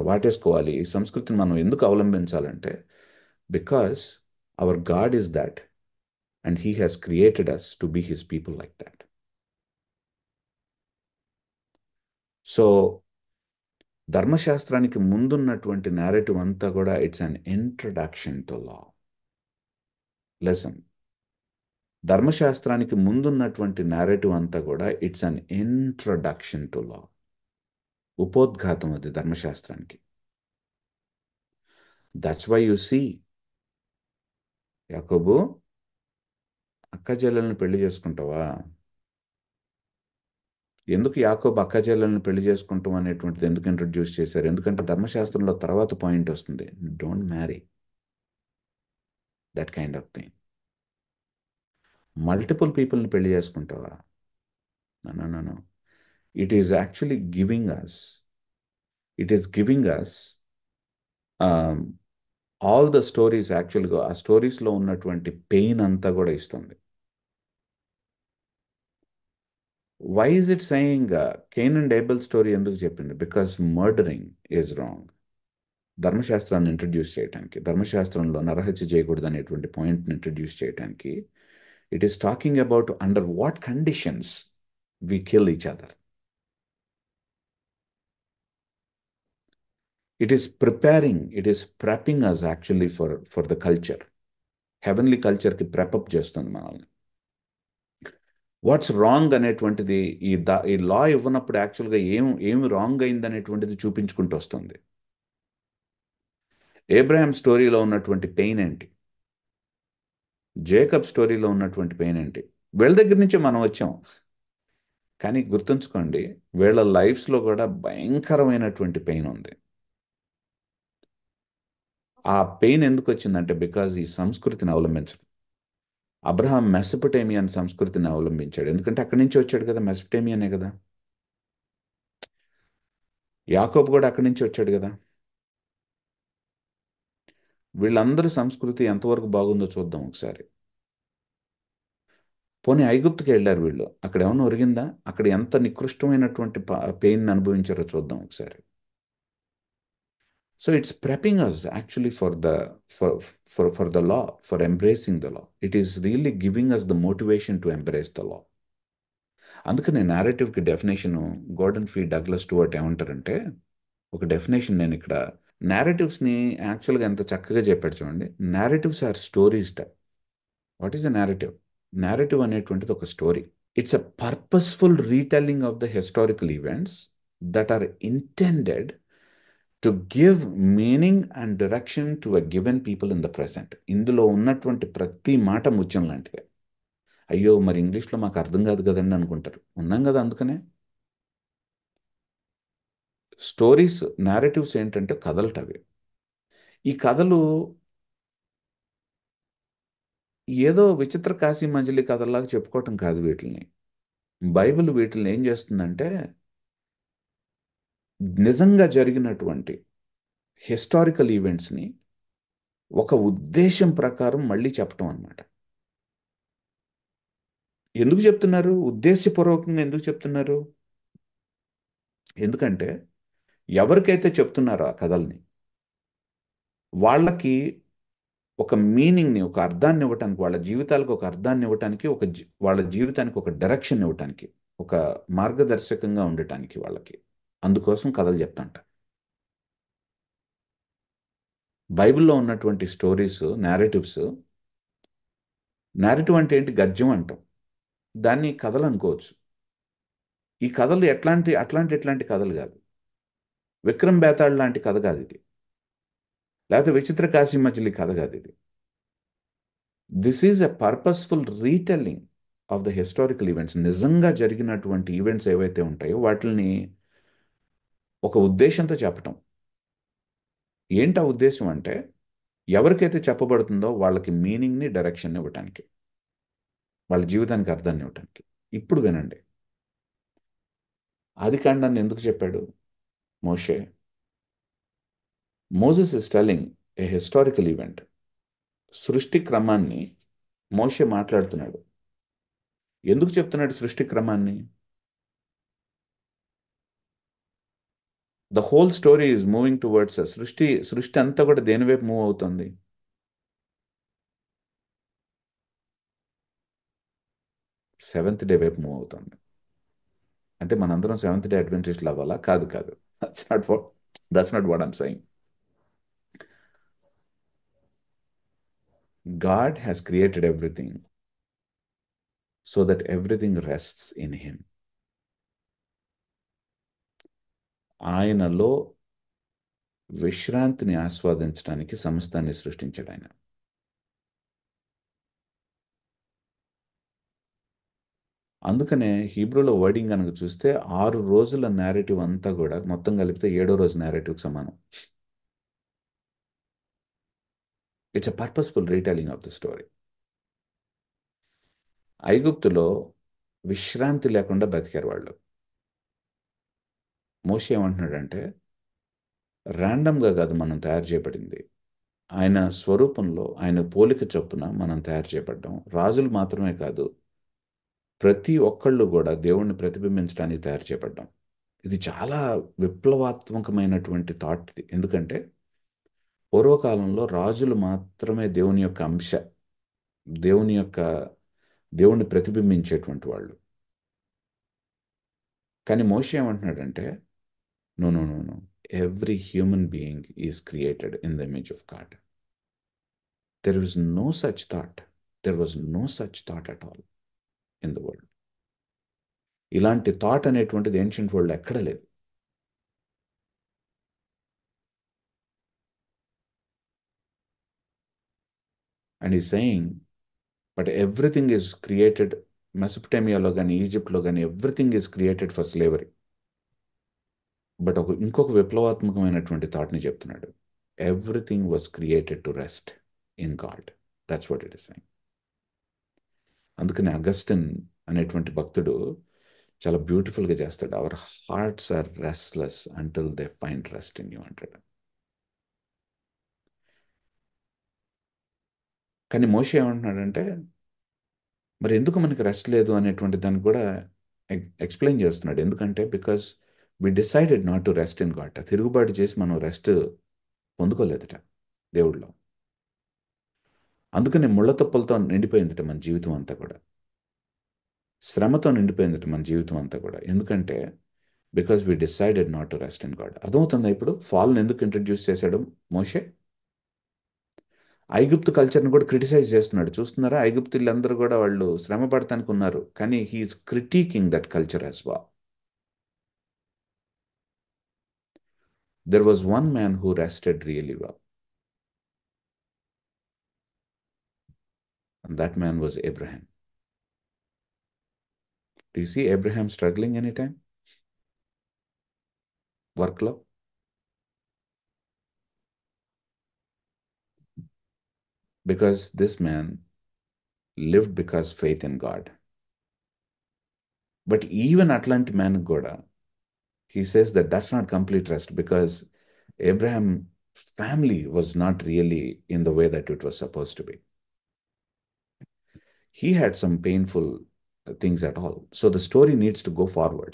వాటేసుకోవాలి, ఈ సంస్కృతిని మనం ఎందుకు అవలంబించాలంటే, because our God is that and he has created us to be his people like that. So ధర్మశాస్త్రానికి ముందున్నటువంటి నేరేటివ్ అంతా కూడా it's an introduction to law. Lesson. ధర్మశాస్త్రానికి ముందున్నటువంటి నేరేటివ్ అంతా కూడా it's an introduction to law. ఉపోద్ఘాతం అది ధర్మశాస్త్రానికి. దట్స్ వై యు సీ యాకోబు, అక్క చెల్లెలను పెళ్లి చేసుకుంటావా? ఎందుకు యాకోబు అక్క చెల్లెలను పెళ్లి చేసుకుంటాం అనేటువంటిది ఎందుకు ఇంట్రొడ్యూస్ చేశారు? ఎందుకంటే ధర్మశాస్త్రంలో తర్వాత పాయింట్ వస్తుంది, don't marry that kind of thing. Multiple పీపుల్ని పెళ్లి చేసుకుంటావా? No. It is actually giving us, it is giving us all the stories. యాక్చువల్గా ఆ స్టోరీస్లో ఉన్నటువంటి పెయిన్ అంతా కూడా ఇస్తుంది. Why is it saying Cain and Abel story ఎందుకు చెప్పింది? Because murdering is wrong. ధర్మశాస్త్రాన్ని ఇంట్రడ్యూస్ చేయడానికి, ధర్మశాస్త్రంలో నరహత్య చేయకూడదు అనేటువంటి పాయింట్ని ఇంట్రడ్యూస్ చేయడానికి, it is talking about under what conditions we kill each other. It is preparing, it is prepping us actually for the culture. Heavenly కల్చర్కి ప్రెపప్ చేస్తుంది మనల్ని. వాట్స్ రాంగ్ అనేటువంటిది ఈ లా ఇవ్వనప్పుడు యాక్చువల్గా ఏమి రాంగ్ అయింది అనేటువంటిది చూపించుకుంటూ వస్తుంది. ఏబ్రహాం స్టోరీలో ఉన్నటువంటి పెయిన్ ఏంటి? జేకబ్ స్టోరీలో ఉన్నటువంటి పెయిన్ ఏంటి? వీళ్ళ దగ్గర నుంచే మనం వచ్చాం. కానీ గుర్తుంచుకోండి, వీళ్ళ లైఫ్స్లో కూడా భయంకరమైనటువంటి పెయిన్ ఉంది. ఆ పెయిన్ ఎందుకు వచ్చిందంటే బికాజ్ ఈ సంస్కృతిని అవలంబించడం. అబ్రహాం మెసొపొటేమియన్ సంస్కృతిని అవలంబించాడు. ఎందుకంటే అక్కడి నుంచి వచ్చాడు కదా, మెసొపొటేమియనే కదా. యాకోబు కూడా అక్కడి నుంచి వచ్చాడు కదా. వీళ్ళందరి సంస్కృతి ఎంతవరకు బాగుందో చూద్దాం ఒకసారి. పోనీ ఐగుప్తుకి వెళ్ళారు వీళ్ళు, అక్కడ ఏమన్నా ఒరిగిందా? అక్కడ ఎంత నికృష్టమైనటువంటి పెయిన్ అనుభవించారో చూద్దాం ఒకసారి. So it's prepping us actually for the law, for embracing the law. It is really giving us the motivation to embrace the law. అందుకనే నేరేటివ్కి definition Gordon Fee Douglas Stuart ఏమంటారంటే, ఒక డెఫినేషన్ నేను ఇక్కడ నేరేటివ్స్ని యాక్చువల్గా ఎంత చక్కగా చెప్పాడు చూడండి. Narratives are stories type. What is a narrative? Narrative అనేటువంటిది ఒక story. It's a purposeful retelling of the historical events that are intended to give meaning and direction to a given people in the present. ఇందులో ఉన్నటువంటి ప్రతి మాట ముత్యం లాంటిదే. అయ్యో మరి ఇంగ్లీష్లో మాకు అర్థం కాదు కదండి అనుకుంటారు. ఉన్నాం కదా అందుకనే. స్టోరీస్, నేరేటివ్స్ ఏంటంటే కథలటవి. ఈ కథలు ఏదో విచిత్ర కాశీ మంజలి కథల్లాగా చెప్పుకోవటం కాదు వీటిని. బైబిల్ వీటిని ఏం చేస్తుందంటే నిజంగా జరిగినటువంటి హిస్టారికల్ ఈవెంట్స్ని ఒక ఉద్దేశం ప్రకారం మళ్ళీ చెప్పటం అన్నమాట. ఎందుకు చెప్తున్నారు? ఉద్దేశపూర్వకంగా ఎందుకు చెప్తున్నారు? ఎందుకంటే ఎవరికైతే చెప్తున్నారో ఆ కథల్ని, వాళ్ళకి ఒక మీనింగ్ని, ఒక అర్థాన్ని ఇవ్వటానికి, వాళ్ళ జీవితాలకు ఒక అర్థాన్ని ఇవ్వటానికి, వాళ్ళ జీవితానికి ఒక డైరెక్షన్ ఇవ్వటానికి, ఒక మార్గదర్శకంగా ఉండటానికి వాళ్ళకి, అందుకోసం కథలు చెప్తాంట. బైబిల్లో ఉన్నటువంటి స్టోరీస్, నేరేటివ్స్, నేరేటివ్ అంటే ఏంటి? గద్యం అంటాం. దాన్ని కథలు అనుకోవచ్చు. ఈ కథలు అట్లాంటి కథలు కాదు. విక్రమ్ బేతాళ్ లాంటి కథ కాదు ఇది. లేకపోతే విచిత్ర కాశీ మజిలీ కథ కాదు ఇది. This is a purposeful retelling of the historical events. నిజంగా జరిగినటువంటి ఈవెంట్స్ ఏవైతే ఉంటాయో వాటిని ఒక ఉద్దేశంతో చెప్పటం. ఏంటి ఆ ఉద్దేశం అంటే, ఎవరికైతే చెప్పబడుతుందో వాళ్ళకి మీనింగ్ని, డైరెక్షన్ ఇవ్వటానికి, వాళ్ళ జీవితానికి అర్థాన్ని ఇవ్వటానికి. ఇప్పుడు వినండి, ఆదికాండాన్ని ఎందుకు చెప్పాడు మోషే? Moses is telling a historical event. సృష్టి క్రమాన్ని మోషే మాట్లాడుతున్నాడు. ఎందుకు చెప్తున్నాడు సృష్టి క్రమాన్ని? The whole story is moving towards సృష్టి అంతా కూడా దేని వైపు మూవ్ అవుతుంది? సెవెంత్ డే వైపు మూవ్ అవుతుంది. అంటే మనందరం సెవెంత్ డే అడ్వెంటిస్టులు అవ్వాలా? కాదు కాదు. That's not what I'm saying. God has created everything so that everything rests in him. ఆయనలో విశ్రాంతిని ఆస్వాదించడానికి సమస్తాన్ని సృష్టించాడు ఆయన. అందుకనే హీబ్రూలో వర్డింగ్ కనుక చూస్తే 6 రోజుల నేరేటివ్ అంతా కూడా మొత్తం కలిపితే 7వ రోజు నేరేటివ్కి సమానం. It's a purposeful రీటెలింగ్ of the story. ఐగుప్తులో విశ్రాంతి లేకుండా బతికారు వాళ్ళు. మోషే ఏమంటున్నాడంటే ర్యాండమ్గా కాదు మనం తయారు చేయబడింది, ఆయన స్వరూపంలో ఆయన పోలిక చొప్పున మనం తయారు చేయబడ్డాం. రాజులు మాత్రమే కాదు, ప్రతి ఒక్కళ్ళు కూడా దేవుణ్ణి ప్రతిబింబించడానికి తయారు చేయబడ్డాం. ఇది చాలా విప్లవాత్మకమైనటువంటి థాట్ ఇది. ఎందుకంటే పూర్వకాలంలో రాజులు మాత్రమే దేవుని యొక్క అంశ, దేవుణ్ణి ప్రతిబింబించేటువంటి వాళ్ళు. కానీ మోషే ఏమంటున్నాడంటే no no no no, every human being is created in the image of God. There is no such thought, there was no such thought at all in the world. ఇలాంటి థాట్ అనేటువంటిది ఏన్షియంట్ వరల్డ్ ఎక్కడ లేదు. And ఈ saying but everything is created, మెసొపొటేమియాలో కానీ ఈజిప్ట్లో కానీ everything is created for slavery. But ఇంకొక విప్లవాత్మకమైనటువంటి థాట్ని చెప్తున్నాడు, everything was created to rest in God. That's what it is saying. అందుకని అగస్టిన్ అనేటువంటి భక్తుడు చాలా బ్యూటిఫుల్గా చేస్తాడు. Our hearts are restless until they find rest in you అంటాడు. కానీ మోషే ఏమంటున్నాడంటే మరి ఎందుకు మనకి రెస్ట్ లేదు అనేటువంటి దాన్ని కూడా ఎక్స్ప్లెయిన్ చేస్తున్నాడు. ఎందుకంటే because we decided not to rest in God. తిరుగుబాటు చేసి మనం రెస్ట్ పొందుకోలేదట దేవుడిలో. అందుకని ముళ్ళ తుప్పలతో నిండిపోయిందట మన జీవితం అంతా కూడా, శ్రమతో నిండిపోయిందట మన జీవితం అంతా కూడా. ఎందుకంటే because we decided not to rest in God. అర్థమవుతుందా ఇప్పుడు ఫాల్ని ఎందుకు ఇంట్రడ్యూస్ చేశాడు మోషే? ఐగుప్తు కల్చర్ని కూడా క్రిటిసైజ్ చేస్తున్నాడు. చూస్తున్నారా, ఐగుప్తులందరూ కూడా వాళ్ళు శ్రమ పడటానికి ఉన్నారు, కానీ he is criticising that culture as well. There was one man who rested really well, and that man was Abraham. Do you see Abraham struggling anytime? Worklo? Because this man lived because faith in God. But even Atlantic man Goda, he says that that's not complete rest, because Abraham family was not really in the way that it was supposed to be. He had some painful things at all. So the story needs to go forward.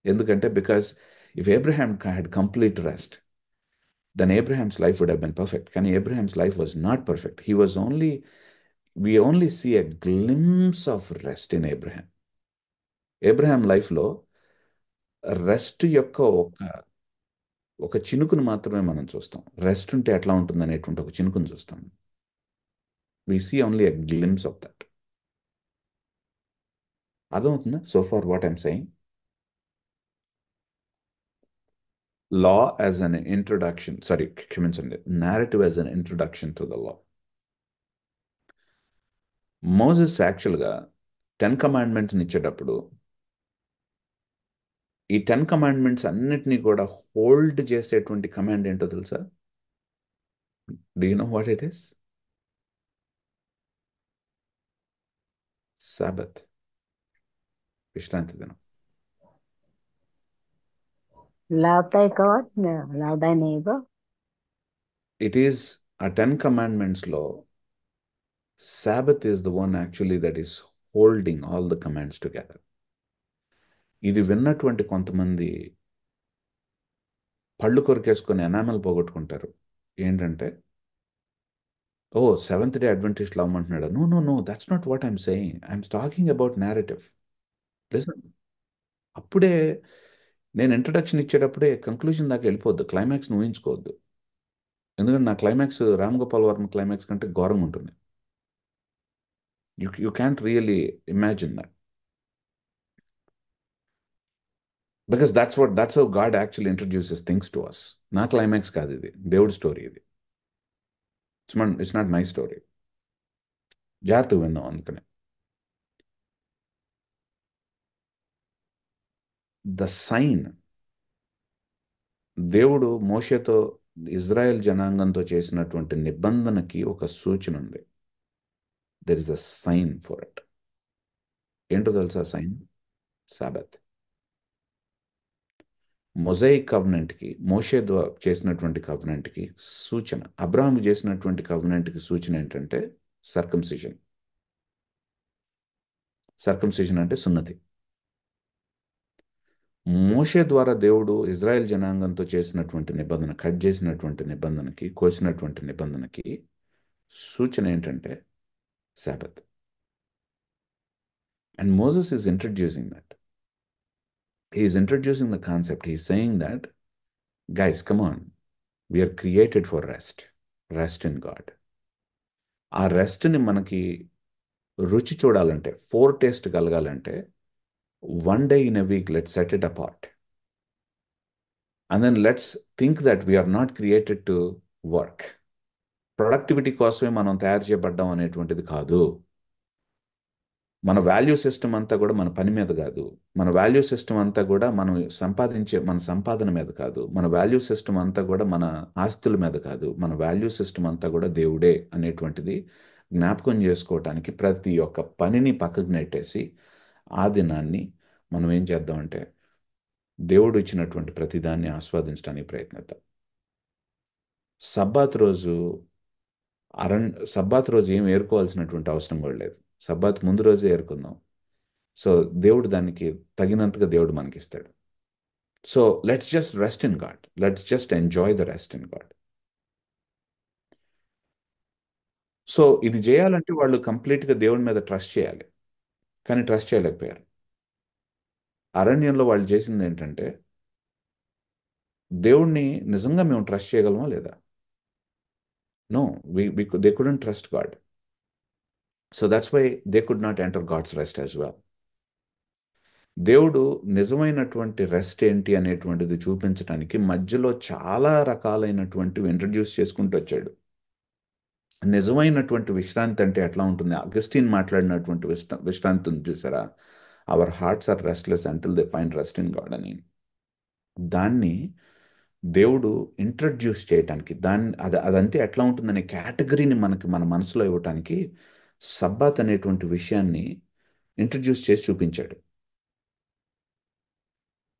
Endukante because if Abraham had complete rest, then Abraham's life would have been perfect. Can Abraham's life was not perfect. We only see a glimpse of rest in Abraham. Abraham life లో rest యొక్క ఒక చినుకును మాత్రమే మనం చూస్తాం. Rest ఉంటే ఎట్లా ఉంటుంది అనేటువంటి ఒక చినుకును చూస్తాం. We see only a glimpse of that. అర్థమవుతుందా so far what I'm saying? Law as an introduction, sorry క్షమించండి, narrative as an introduction to the law. Moses యాక్చువల్గా 10 కమాండ్మెంట్స్ని ఇచ్చేటప్పుడు ఈ 10 కమాండ్మెంట్స్ అన్నిటినీ కూడా హోల్డ్ చేసేటువంటి కమాండ్ ఏంటో తెలుసా? Do you know what it is? Sabbath, విశ్రాంతి దినం. Love thy God, no, love thy neighbor. It is a 10 commandments law. Sabbath is the one actually that is holding all the commands together. ఇది విన్నటువంటి కొంతమంది పళ్ళు కొరికేసుకొని enamel పోగొట్టుకుంటారు. ఏంటంటే ఓ 7th day Adventist అవ్వమంటున్నాడు. No no no, that's not what I'm saying. I'm talking about narrative. Listen, అప్పుడే నేను ఇంట్రడక్షన్ ఇచ్చేటప్పుడే కంక్లూజన్ దాకా వెళ్ళిపోద్దు, క్లైమాక్స్ ఊహించుకోవద్దు. ఎందుకంటే నా క్లైమాక్స్ రామ్ గోపాల్ వర్మ క్లైమాక్స్ కంటే ఘోరంగా ఉంటుంది. You can't really imagine that. Because that's how God actually introduces things to us. నా climax కాదు ఇది, దేవుడి స్టోరీ ఇది. It's not my story. జాగ్రత్తగా విన్నాం అందుకనే. ద సైన్, దేవుడు మోషేతో ఇజ్రాయెల్ జనాంగంతో చేసినటువంటి నిబంధనకి ఒక సూచన ఉంది. There is a sign for it. ఏంటో తెలుసా సైన్? సాబత్. మొజాయిక్ కవనెంట్కి, మోషే ద్వారా చేసినటువంటి కవనెంట్కి సూచన, అబ్రహాం చేసినటువంటి కవనెంట్కి సూచన ఏంటంటే సర్కంసిజన్. సర్కంసిజన్ అంటే సున్నతి. మోషే ద్వారా దేవుడు ఇజ్రాయెల్ జనాంగంతో చేసినటువంటి నిబంధన, కట్ చేసినటువంటి నిబంధనకి, కోసినటువంటి నిబంధనకి సూచన ఏంటంటే Sabbath. And Moses is introducing that. He is introducing the concept. He is saying that, guys, come on. We are created for rest. Rest in God. ఆ రెస్ట్ని మనకి రుచి చూడాలంటే, ఫోర్ టేస్ట్ కలగాలంటే, 1 day in a week, let's set it apart. And then let's think that we are not created to work. Productivity కోసమే మనం తయారు చేయబడ్డాం అనేటువంటిది కాదు. మన వాల్యూ సిస్టమ్ అంతా కూడా మన పని మీద కాదు. మన వాల్యూ సిస్టమ్ అంతా కూడా మనం సంపాదించే మన సంపాదన మీద కాదు. మన వాల్యూ సిస్టమ్ అంతా కూడా మన ఆస్తుల మీద కాదు. మన వాల్యూ సిస్టమ్ అంతా కూడా దేవుడే అనేటువంటిది జ్ఞాపకం చేసుకోవటానికి ప్రతి ఒక్క పనిని పక్కకు నెట్టేసి ఆ దినాన్ని మనం ఏం చేద్దామంటే దేవుడు ఇచ్చినటువంటి ప్రతిదాన్ని ఆస్వాదించడానికి ప్రయత్నిద్దాం. సబ్బాత్ రోజు సబ్బాత్ రోజు ఏం ఏరుకోవాల్సినటువంటి అవసరం కూడా లేదు. సబ్బాత్ ముందు రోజే ఏరుకుందాం. సో దేవుడు దానికి తగినంతగా దేవుడు మనకిస్తాడు. So let's just rest in God. Let's just enjoy the rest in God. So ఇది చేయాలంటే వాళ్ళు కంప్లీట్గా దేవుడి మీద ట్రస్ట్ చేయాలి. కానీ ట్రస్ట్ చేయలేకపోయారు. అరణ్యంలో వాళ్ళు చేసింది ఏంటంటే, దేవుణ్ణి నిజంగా మేము ట్రస్ట్ చేయగలమా లేదా? No, they couldn't trust God. So that's why they could not enter God's rest as well. దేవుడు నిజమైనటువంటి రెస్ట్ ఏంటి అనేటువంటిది చూపించడానికి మధ్యలో చాలా రకాలైనటువంటివి ఇంట్రడ్యూస్ చేసుకుంటూ వచ్చాడు. నిజమైనటువంటి విశ్రాంతి అంటే ఎట్లా ఉంటుంది? అగస్టిన్ మాట్లాడినటువంటి విశ్రాంతిని చూసారా? Our hearts are restless until they find rest in God అని. దాన్ని దేవుడు ఇంట్రడ్యూస్ చేయటానికి, అదంతే ఎట్లా ఉంటుందనే కేటగిరీని మన మనసులో ఇవ్వటానికి సబ్బాత్ అనేటువంటి విషయాన్ని ఇంట్రడ్యూస్ చేసి చూపించాడు.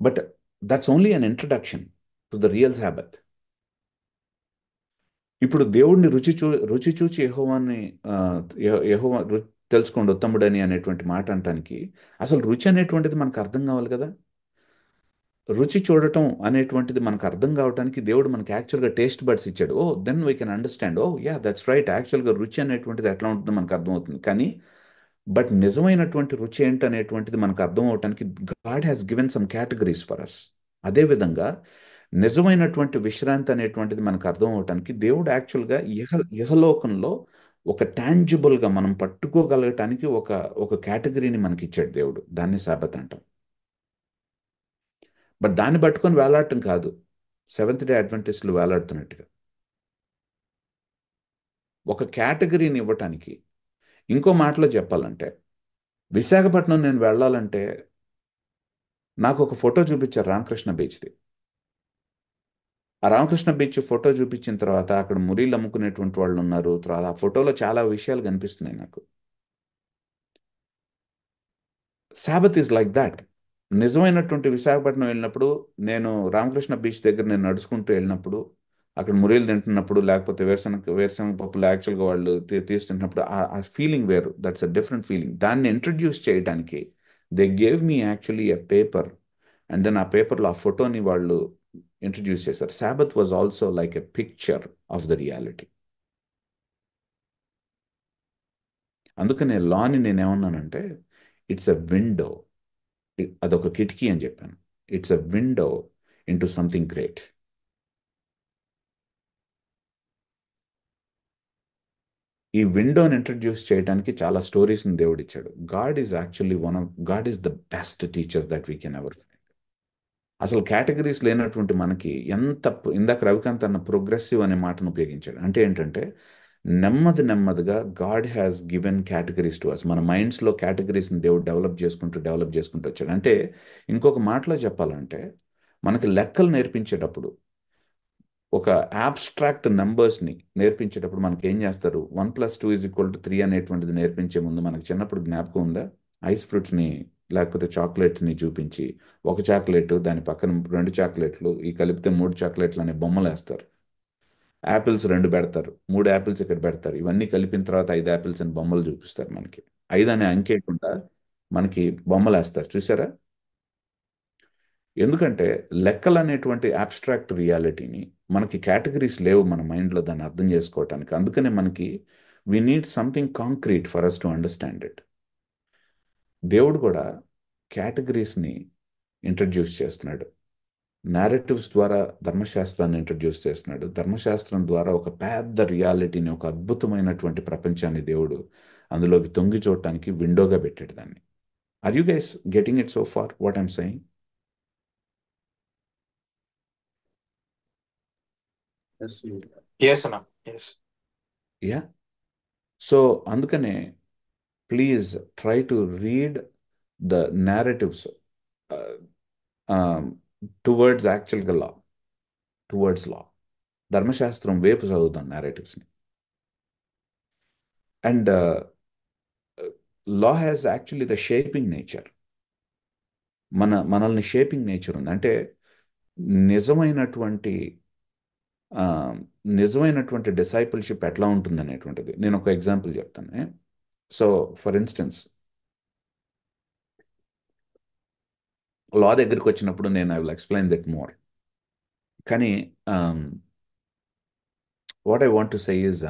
But that's only an introduction to the real Sabbath. ఇప్పుడు దేవుడిని రుచి చూచి యెహోవాని యెహోవా తెలుసుకోండి ఉత్తముడని అనేటువంటి మాట అనటానికి అసలు రుచి అనేటువంటిది మనకు అర్థం కావాలి కదా. రుచి చూడటం అనేటువంటిది మనకు అర్థం కావడానికి దేవుడు మనకి యాక్చువల్గా టేస్ట్ బడ్స్ ఇచ్చాడు. Oh then we can understand. Oh yeah that's right, యాక్చువల్గా రుచి అనేటువంటిది ఎట్లా ఉంటుందో మనకు అర్థమవుతుంది. కానీ బట్ నిజమైనటువంటి రుచి ఏంటనేటువంటిది మనకు అర్థం అవటానికి God has given some categories for us. అదేవిధంగా నిజమైనటువంటి విశ్రాంతి అనేటువంటిది మనకు అర్థం అవటానికి దేవుడు యాక్చువల్గా ఇహలోకంలో ఒక టాంజిబుల్గా మనం పట్టుకోగలగటానికి ఒక కేటగిరీని మనకి ఇచ్చాడు దేవుడు. దాన్ని సాబత్ అంటాం. బట్ దాన్ని పట్టుకొని వేలాడటం కాదు, సెవెంత్ డే అడ్వెంటిస్టులు వేలాడుతున్నట్టుగా. ఒక కేటగిరీని ఇవ్వటానికి, ఇంకో మాటలో చెప్పాలంటే, విశాఖపట్నం నేను వెళ్ళాలంటే నాకు ఒక ఫోటో చూపించారు రామకృష్ణ బీచ్ది. ఆ రామకృష్ణ బీచ్ ఫోటో చూపించిన తర్వాత అక్కడ మురీలు అమ్ముకునేటువంటి వాళ్ళు ఉన్నారు. తర్వాత ఆ ఫోటోలో చాలా విషయాలు కనిపిస్తున్నాయి నాకు. Sabbath is like that. నిజమైనటువంటి విశాఖపట్నం వెళ్ళినప్పుడు, నేను రామకృష్ణ బీచ్ దగ్గర నేను నడుచుకుంటూ వెళ్ళినప్పుడు, అక్కడ మురీలు తింటున్నప్పుడు, లేకపోతే వేరుశనగ పప్పులు యాక్చువల్గా వాళ్ళు తీస్తుంటున్నప్పుడు ఆ ఫీలింగ్ వేరు. That's a different feeling. దాన్ని ఇంట్రడ్యూస్ చేయడానికి they gave me actually a paper, and then ఆ పేపర్లో ఆ ఫోటోని వాళ్ళు ఇంట్రడ్యూస్ చేశారు. Sabbath was also like a picture of the reality. అందుకనే లాని నేనేమన్నానంటే, ఇట్స్ ఎ విండో, అదొక కిటికీ అని చెప్పాను. It's a window into something great. ఈ విండోని ఇంట్రడ్యూస్ చేయడానికి చాలా స్టోరీస్ని దేవుడు ఇచ్చాడు. God is the best teacher that we can ever. అసలు కేటగిరీస్ లేనటువంటి మనకి ఇందాక రవికాంత్ అన్న ప్రోగ్రెసివ్ అనే మాటను ఉపయోగించాడు. అంటే ఏంటంటే నెమ్మదిగా God has given categories to us. మన మైండ్స్లో కేటగిరీస్ని దేవుడు డెవలప్ చేసుకుంటూ వచ్చాడు. అంటే ఇంకొక మాటలో చెప్పాలంటే మనకి లెక్కలు నేర్పించేటప్పుడు ఒక abstract నెంబర్స్ని నేర్పించేటప్పుడు మనకి ఏం చేస్తారు, 1+2=3 అనేటువంటిది నేర్పించే ముందు మనకి చిన్నప్పుడు జ్ఞాపకం ఉందా? ఐస్ ఫ్రూట్స్ని లేకపోతే చాక్లెట్స్ని చూపించి ఒక చాక్లెట్ దాని పక్కన 2 చాక్లెట్లు ఈ కలిపితే 3 చాక్లెట్లు అనే బొమ్మలు వేస్తారు. యాపిల్స్ 2 పెడతారు, 3 యాపిల్స్ ఇక్కడ పెడతారు, ఇవన్నీ కలిపిన తర్వాత 5 యాపిల్స్ అని బొమ్మలు చూపిస్తారు. మనకి 5 అనే అంకేయకుండా మనకి బొమ్మలు వేస్తారు, చూసారా? ఎందుకంటే లెక్కలు అనేటువంటి అబ్స్ట్రాక్ట్ రియాలిటీని మనకి కేటగిరీస్ లేవు మన మైండ్లో దాన్ని అర్థం చేసుకోవటానికి. అందుకనే మనకి we need something concrete for us to understand it. దేవుడు కూడా కేటగిరీస్ని ఇంట్రడ్యూస్ చేస్తున్నాడు. నేరేటివ్స్ ద్వారా ధర్మశాస్త్రాన్ని ఇంట్రడ్యూస్ చేస్తున్నాడు. ధర్మశాస్త్రం ద్వారా ఒక పెద్ద రియాలిటీని, ఒక అద్భుతమైనటువంటి ప్రపంచాన్ని దేవుడు అందులోకి తొంగి చూడటానికి విండోగా పెట్టాడు దాన్ని. Are you guys getting it so far what I'm saying? Yes అన్న, ఎస్. యా. సో అందుకనే please try to read the narratives towards యాక్చువల్గా టువర్డ్స్ లా. ధర్మశాస్త్రం వైపు చదువుతాం నేరేటివ్స్ని. And law has actually the shaping nature. మనల్ని షేపింగ్ నేచర్ ఉంది. అంటే నిజమైనటువంటి నిజమైనటువంటి డిసైపుల్షిప్ ఎట్లా ఉంటుంది అనేటువంటిది. నేను ఒక ఎగ్జాంపుల్ చెప్తాను. సో ఫర్ ఇన్స్టెన్స్, లా దగ్గరికి వచ్చినప్పుడు నేను I will explain that more. కానీ what I want to say is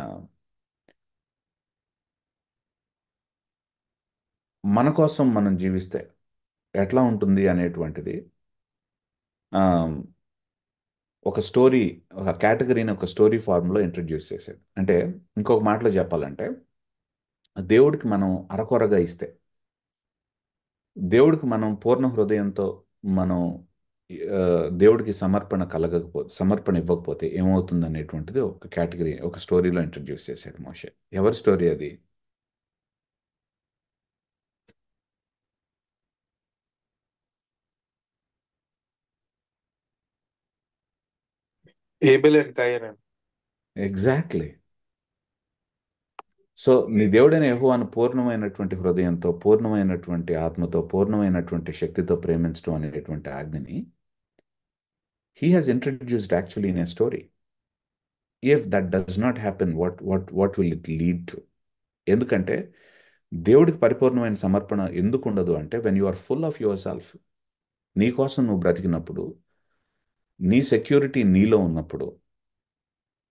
మన కోసం మనం జీవిస్తే ఎట్లా ఉంటుంది అనేటువంటిది ఒక స్టోరీ, ఒక కేటగిరీని ఒక స్టోరీ ఫార్మ్లో ఇంట్రడ్యూస్ చేశాడు. అంటే ఇంకొక మాటలో చెప్పాలంటే దేవుడికి మనం అరకొరగా ఇస్తే, దేవుడికి మనం పూర్ణ హృదయంతో మనం దేవుడికి సమర్పణ ఇవ్వకపోతే ఏమవుతుంది అనేటువంటిది ఒక కేటగిరీ, ఒక స్టోరీలో ఇంట్రడ్యూస్ చేశాడు మోషే. ఎవరి స్టోరీ అది? ఏబెల్ అండ్ కయీన్. ఎగ్జాక్ట్లీ. సో నీ దేవుడైన యెహోవాను పూర్ణమైనటువంటి హృదయంతో, పూర్ణమైనటువంటి ఆత్మతో, పూర్ణమైనటువంటి శక్తితో ప్రేమించడం అనేటువంటి ఆజ్ఞని he has introduced actually in a story. If that does not happen, what will it lead to? ఎందుకంటే దేవుడికి పరిపూర్ణమైన సమర్పణ ఎందుకు ఉండదు అంటే, when you are full of your yourself కోసం నువ్వు బ్రతికినప్పుడు, నీ సెక్యూరిటీ నీలో ఉన్నప్పుడు,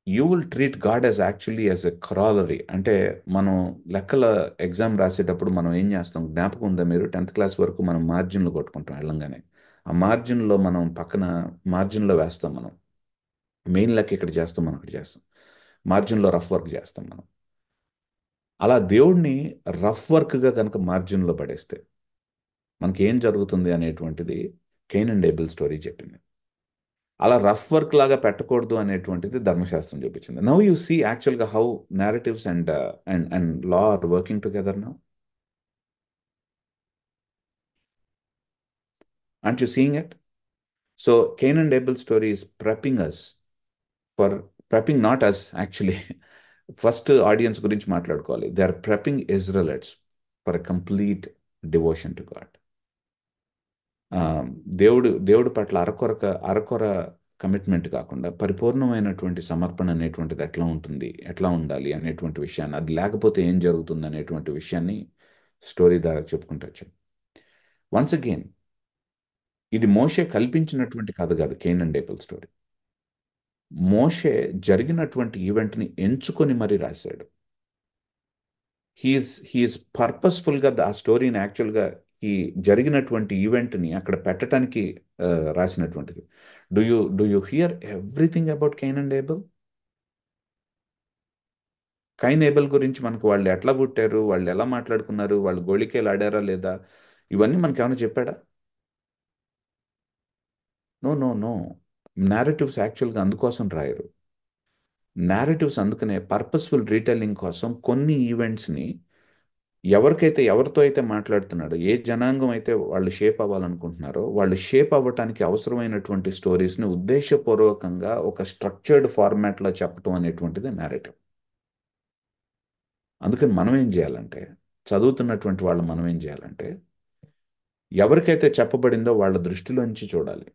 you will treat God as actually as a corollary. అంటే మనం లెక్కల ఎగ్జామ్ రాసేటప్పుడు మనం ఏం చేస్తాం, జ్ఞాపకం ఉందా మీరు? 10th క్లాస్ వరకు మనం మార్జిన్లు కొట్టుకుంటాం వెళ్ళంగానే. ఆ మార్జిన్లో మనం పక్కన మార్జిన్లో వేస్తాం. మనం మెయిన్ లెక్క ఇక్కడ చేస్తాం, మనం ఇక్కడ చేస్తాం, మార్జిన్లో రఫ్ వర్క్ చేస్తాం మనం. అలా దేవుడిని రఫ్ వర్క్గా కనుక మార్జిన్లో పడేస్తే మనకి ఏం జరుగుతుంది అనేటువంటిది కైన్ అండ్ ఏబెల్ స్టోరీ చెప్పింది. అలా రఫ్ వర్క్ లాగా పెట్టకూడదు అనేటువంటిది ధర్మశాస్త్రం చూపించింది. నౌ యూ సీ యాక్చువల్గా how narratives and law are working together now. Aren't you seeing it? So Cain and Abel story is prepping not us actually. First audience గురించి మాట్లాడుకోవాలి. They are prepping Israelites for a complete devotion to God. దేవుడి పట్ల అరకొర commitment కాకుండా పరిపూర్ణమైనటువంటి సమర్పణ అనేటువంటిది ఎట్లా ఉండాలి అనేటువంటి విషయాన్ని, అది లేకపోతే ఏం జరుగుతుంది అనేటువంటి విషయాన్ని స్టోరీ ద్వారా చెప్పుకుంటూ వచ్చాడు. వన్స్ అగైన్, ఇది మోషే కల్పించినటువంటి కథ కాదు కైన్ అండ్ ఏబెల్ స్టోరీ. మోషే జరిగినటువంటి ఈవెంట్ని ఎంచుకొని మరీ రాశాడు. హీఈస్ పర్పస్ఫుల్గా ఆ స్టోరీని యాక్చువల్గా ఈ జరిగినటువంటి ఈవెంట్ని అక్కడ పెట్టడానికి రాసినటువంటిది. Do you hear everything about Cain and Abel? Cain Abel గురించి మనకు వాళ్ళు ఎట్లా పుట్టారు, వాళ్ళు ఎలా మాట్లాడుకున్నారు, వాళ్ళు గోళికేలు ఆడారా లేదా, ఇవన్నీ మనకి ఏమైనా చెప్పాడా? No no no. నేరేటివ్స్ యాక్చువల్గా అందుకోసం రాయరు. నేరేటివ్స్ అందుకనే పర్పస్ఫుల్ రీటెల్లింగ్ కోసం కొన్ని ఈవెంట్స్ని ఎవరితో అయితే మాట్లాడుతున్నాడో, ఏ జనాంగం అయితే వాళ్ళు షేప్ అవ్వాలనుకుంటున్నారో వాళ్ళు షేప్ అవ్వటానికి అవసరమైనటువంటి స్టోరీస్ని ఉద్దేశపూర్వకంగా ఒక స్ట్రక్చర్డ్ ఫార్మాట్లో చెప్పటం అనేటువంటిది నేరేటివ్. అందుకని మనం ఏం చేయాలంటే, చదువుతున్నటువంటి వాళ్ళు మనం ఏం చేయాలంటే, ఎవరికైతే చెప్పబడిందో వాళ్ళ దృష్టిలోంచి చూడాలి.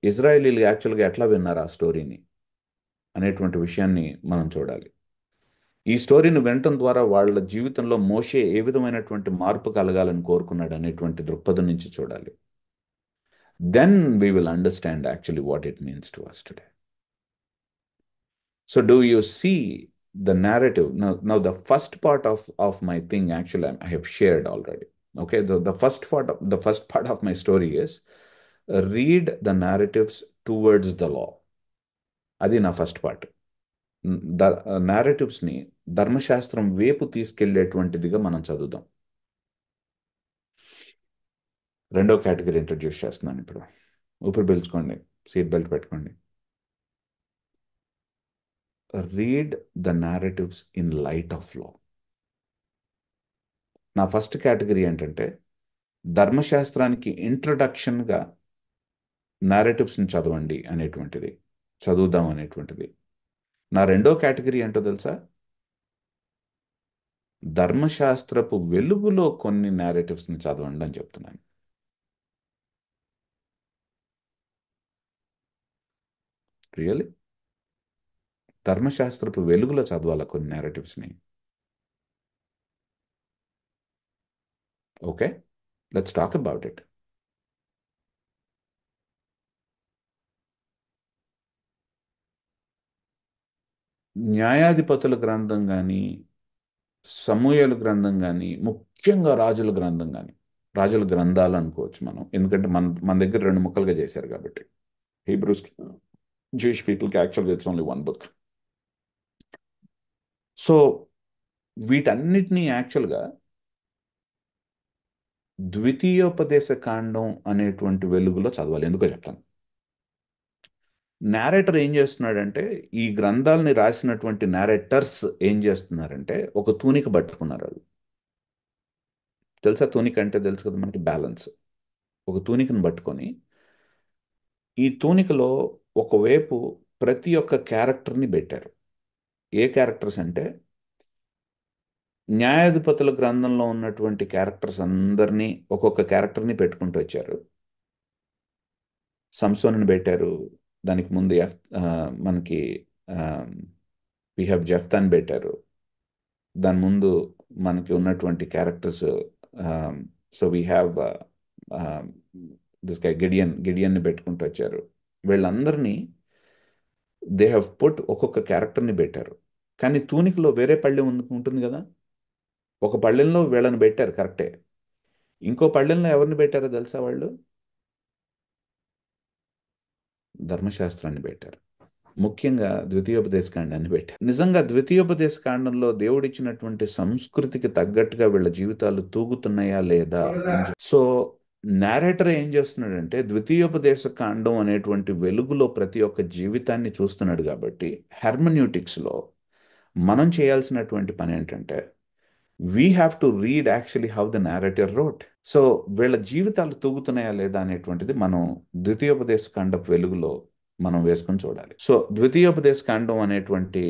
ఇజ్రాయేలీలు యాక్చువల్గా ఎట్లా విన్నారు ఆ స్టోరీని అనేటువంటి విషయాన్ని మనం చూడాలి. ఈ స్టోరీని వినటం ద్వారా వాళ్ళ జీవితంలో మోషే ఏ విధమైనటువంటి మార్పు కలగాలని కోరుకున్నాడు అనేటువంటి దృక్పథం నుంచి చూడాలి. Then we will understand actually what it means to us today. So do you see the narrative? Now the first part of my thing actually I have shared already. Okay, the first part of my story is read the narratives towards the law. అది నా first part. నేరేటివ్స్ని ధర్మశాస్త్రం వైపు తీసుకెళ్లేటువంటిదిగా మనం చదువుదాం. రెండో category introduce చేస్తున్నాను ఇప్పుడు. ఊపిరి పీల్చుకోండి, సీట్ బెల్ట్ పెట్టుకోండి. Read the narratives in light of లా. నా ఫస్ట్ కేటగిరీ ఏంటంటే ధర్మశాస్త్రానికి ఇంట్రడక్షన్గా నేరేటివ్స్ని చదవండి అనేటువంటిది, చదువుదాం అనేటువంటిది. నా రెండో కేటగిరీ ఏంటో తెలుసా? ధర్మశాస్త్రపు వెలుగులో కొన్ని నేరేటివ్స్ని చదవండి అని చెప్తున్నాను. రియల్లీ ధర్మశాస్త్రపు వెలుగులో చదవాలా కొన్ని నేరేటివ్స్ని. Okay, let's talk about it. న్యాయాధిపతుల గ్రంథం కానీ, సమూయేలు గ్రంథం కానీ, ముఖ్యంగా రాజుల గ్రంథం కానీ, రాజుల గ్రంథాలు అనుకోవచ్చు మనం, ఎందుకంటే మన దగ్గర రెండు ముక్కలుగా చేశారు కాబట్టి. హీబ్రూస్కి, జూయిష్ పీపుల్కి యాక్చువల్గా it's only one book. So వీటన్నిటినీ యాక్చువల్గా ద్వితీయోపదేశ కాండం అనేటువంటి వెలుగులో చదవాలి. ఎందుకో చెప్తాను. నేరేటర్ ఏం చేస్తున్నాడంటే, ఈ గ్రంథాలని రాసినటువంటి నేరేటర్స్ ఏం చేస్తున్నారంటే ఒక తూనిక పట్టుకున్నారు. వాళ్ళు తెలుసా, తూనిక అంటే తెలుసు కదా మనకి, బ్యాలెన్స్. ఒక తూనికను పట్టుకొని ఈ తూనికలో ఒకవైపు ప్రతి ఒక్క క్యారెక్టర్ని పెట్టారు. ఏ క్యారెక్టర్స్ అంటే న్యాయాధిపతుల గ్రంథంలో ఉన్నటువంటి క్యారెక్టర్స్ అందరినీ ఒక్కొక్క క్యారెక్టర్ని పెట్టుకుంటూ వచ్చారు. సంసోన్ని పెట్టారు, దానికి ముందు మనకి వి హ్యావ్ జెఫ్తాని పెట్టారు, దాని ముందు మనకి ఉన్నటువంటి characters. So we have this guy గిడియన్ని పెట్టుకుంటూ వచ్చారు. వీళ్ళందరినీ దే హ్యావ్ పుట్ ఒక్కొక్క క్యారెక్టర్ని పెట్టారు. కానీ తూనికలో వేరే పళ్ళెం ఉంటుంది కదా, ఒక పళ్ళెంలో వీళ్ళని పెట్టారు కరెక్టే, ఇంకో పళ్ళెంలో ఎవరిని పెట్టారో తెలుసా? వాళ్ళు ధర్మశాస్త్రాన్ని పెట్టారు, ముఖ్యంగా ద్వితీయోపదేశ కాండాన్ని పెట్టారు. నిజంగా ద్వితీయోపదేశ కాండంలో దేవుడిచ్చినటువంటి సంస్కృతికి తగ్గట్టుగా వీళ్ళ జీవితాలు తూగుతున్నాయా లేదా? సో నేరేటర్ ఏం చేస్తున్నాడంటే ద్వితీయోపదేశ కాండం అనేటువంటి వెలుగులో ప్రతి ఒక్క జీవితాన్ని చూస్తున్నాడు. కాబట్టి హెర్మన్యూటిక్స్లో మనం చేయాల్సినటువంటి పని ఏంటంటే we have to read actually how the narrator wrote. So వీళ్ళ జీవితాలు తూగుతున్నాయా లేదా అనేటువంటిది మనం ద్వితీయోపదేశ కాండపు వెలుగులో మనం వేసుకొని చూడాలి. సో ద్వితీయోపదేశ కాండం అనేటువంటి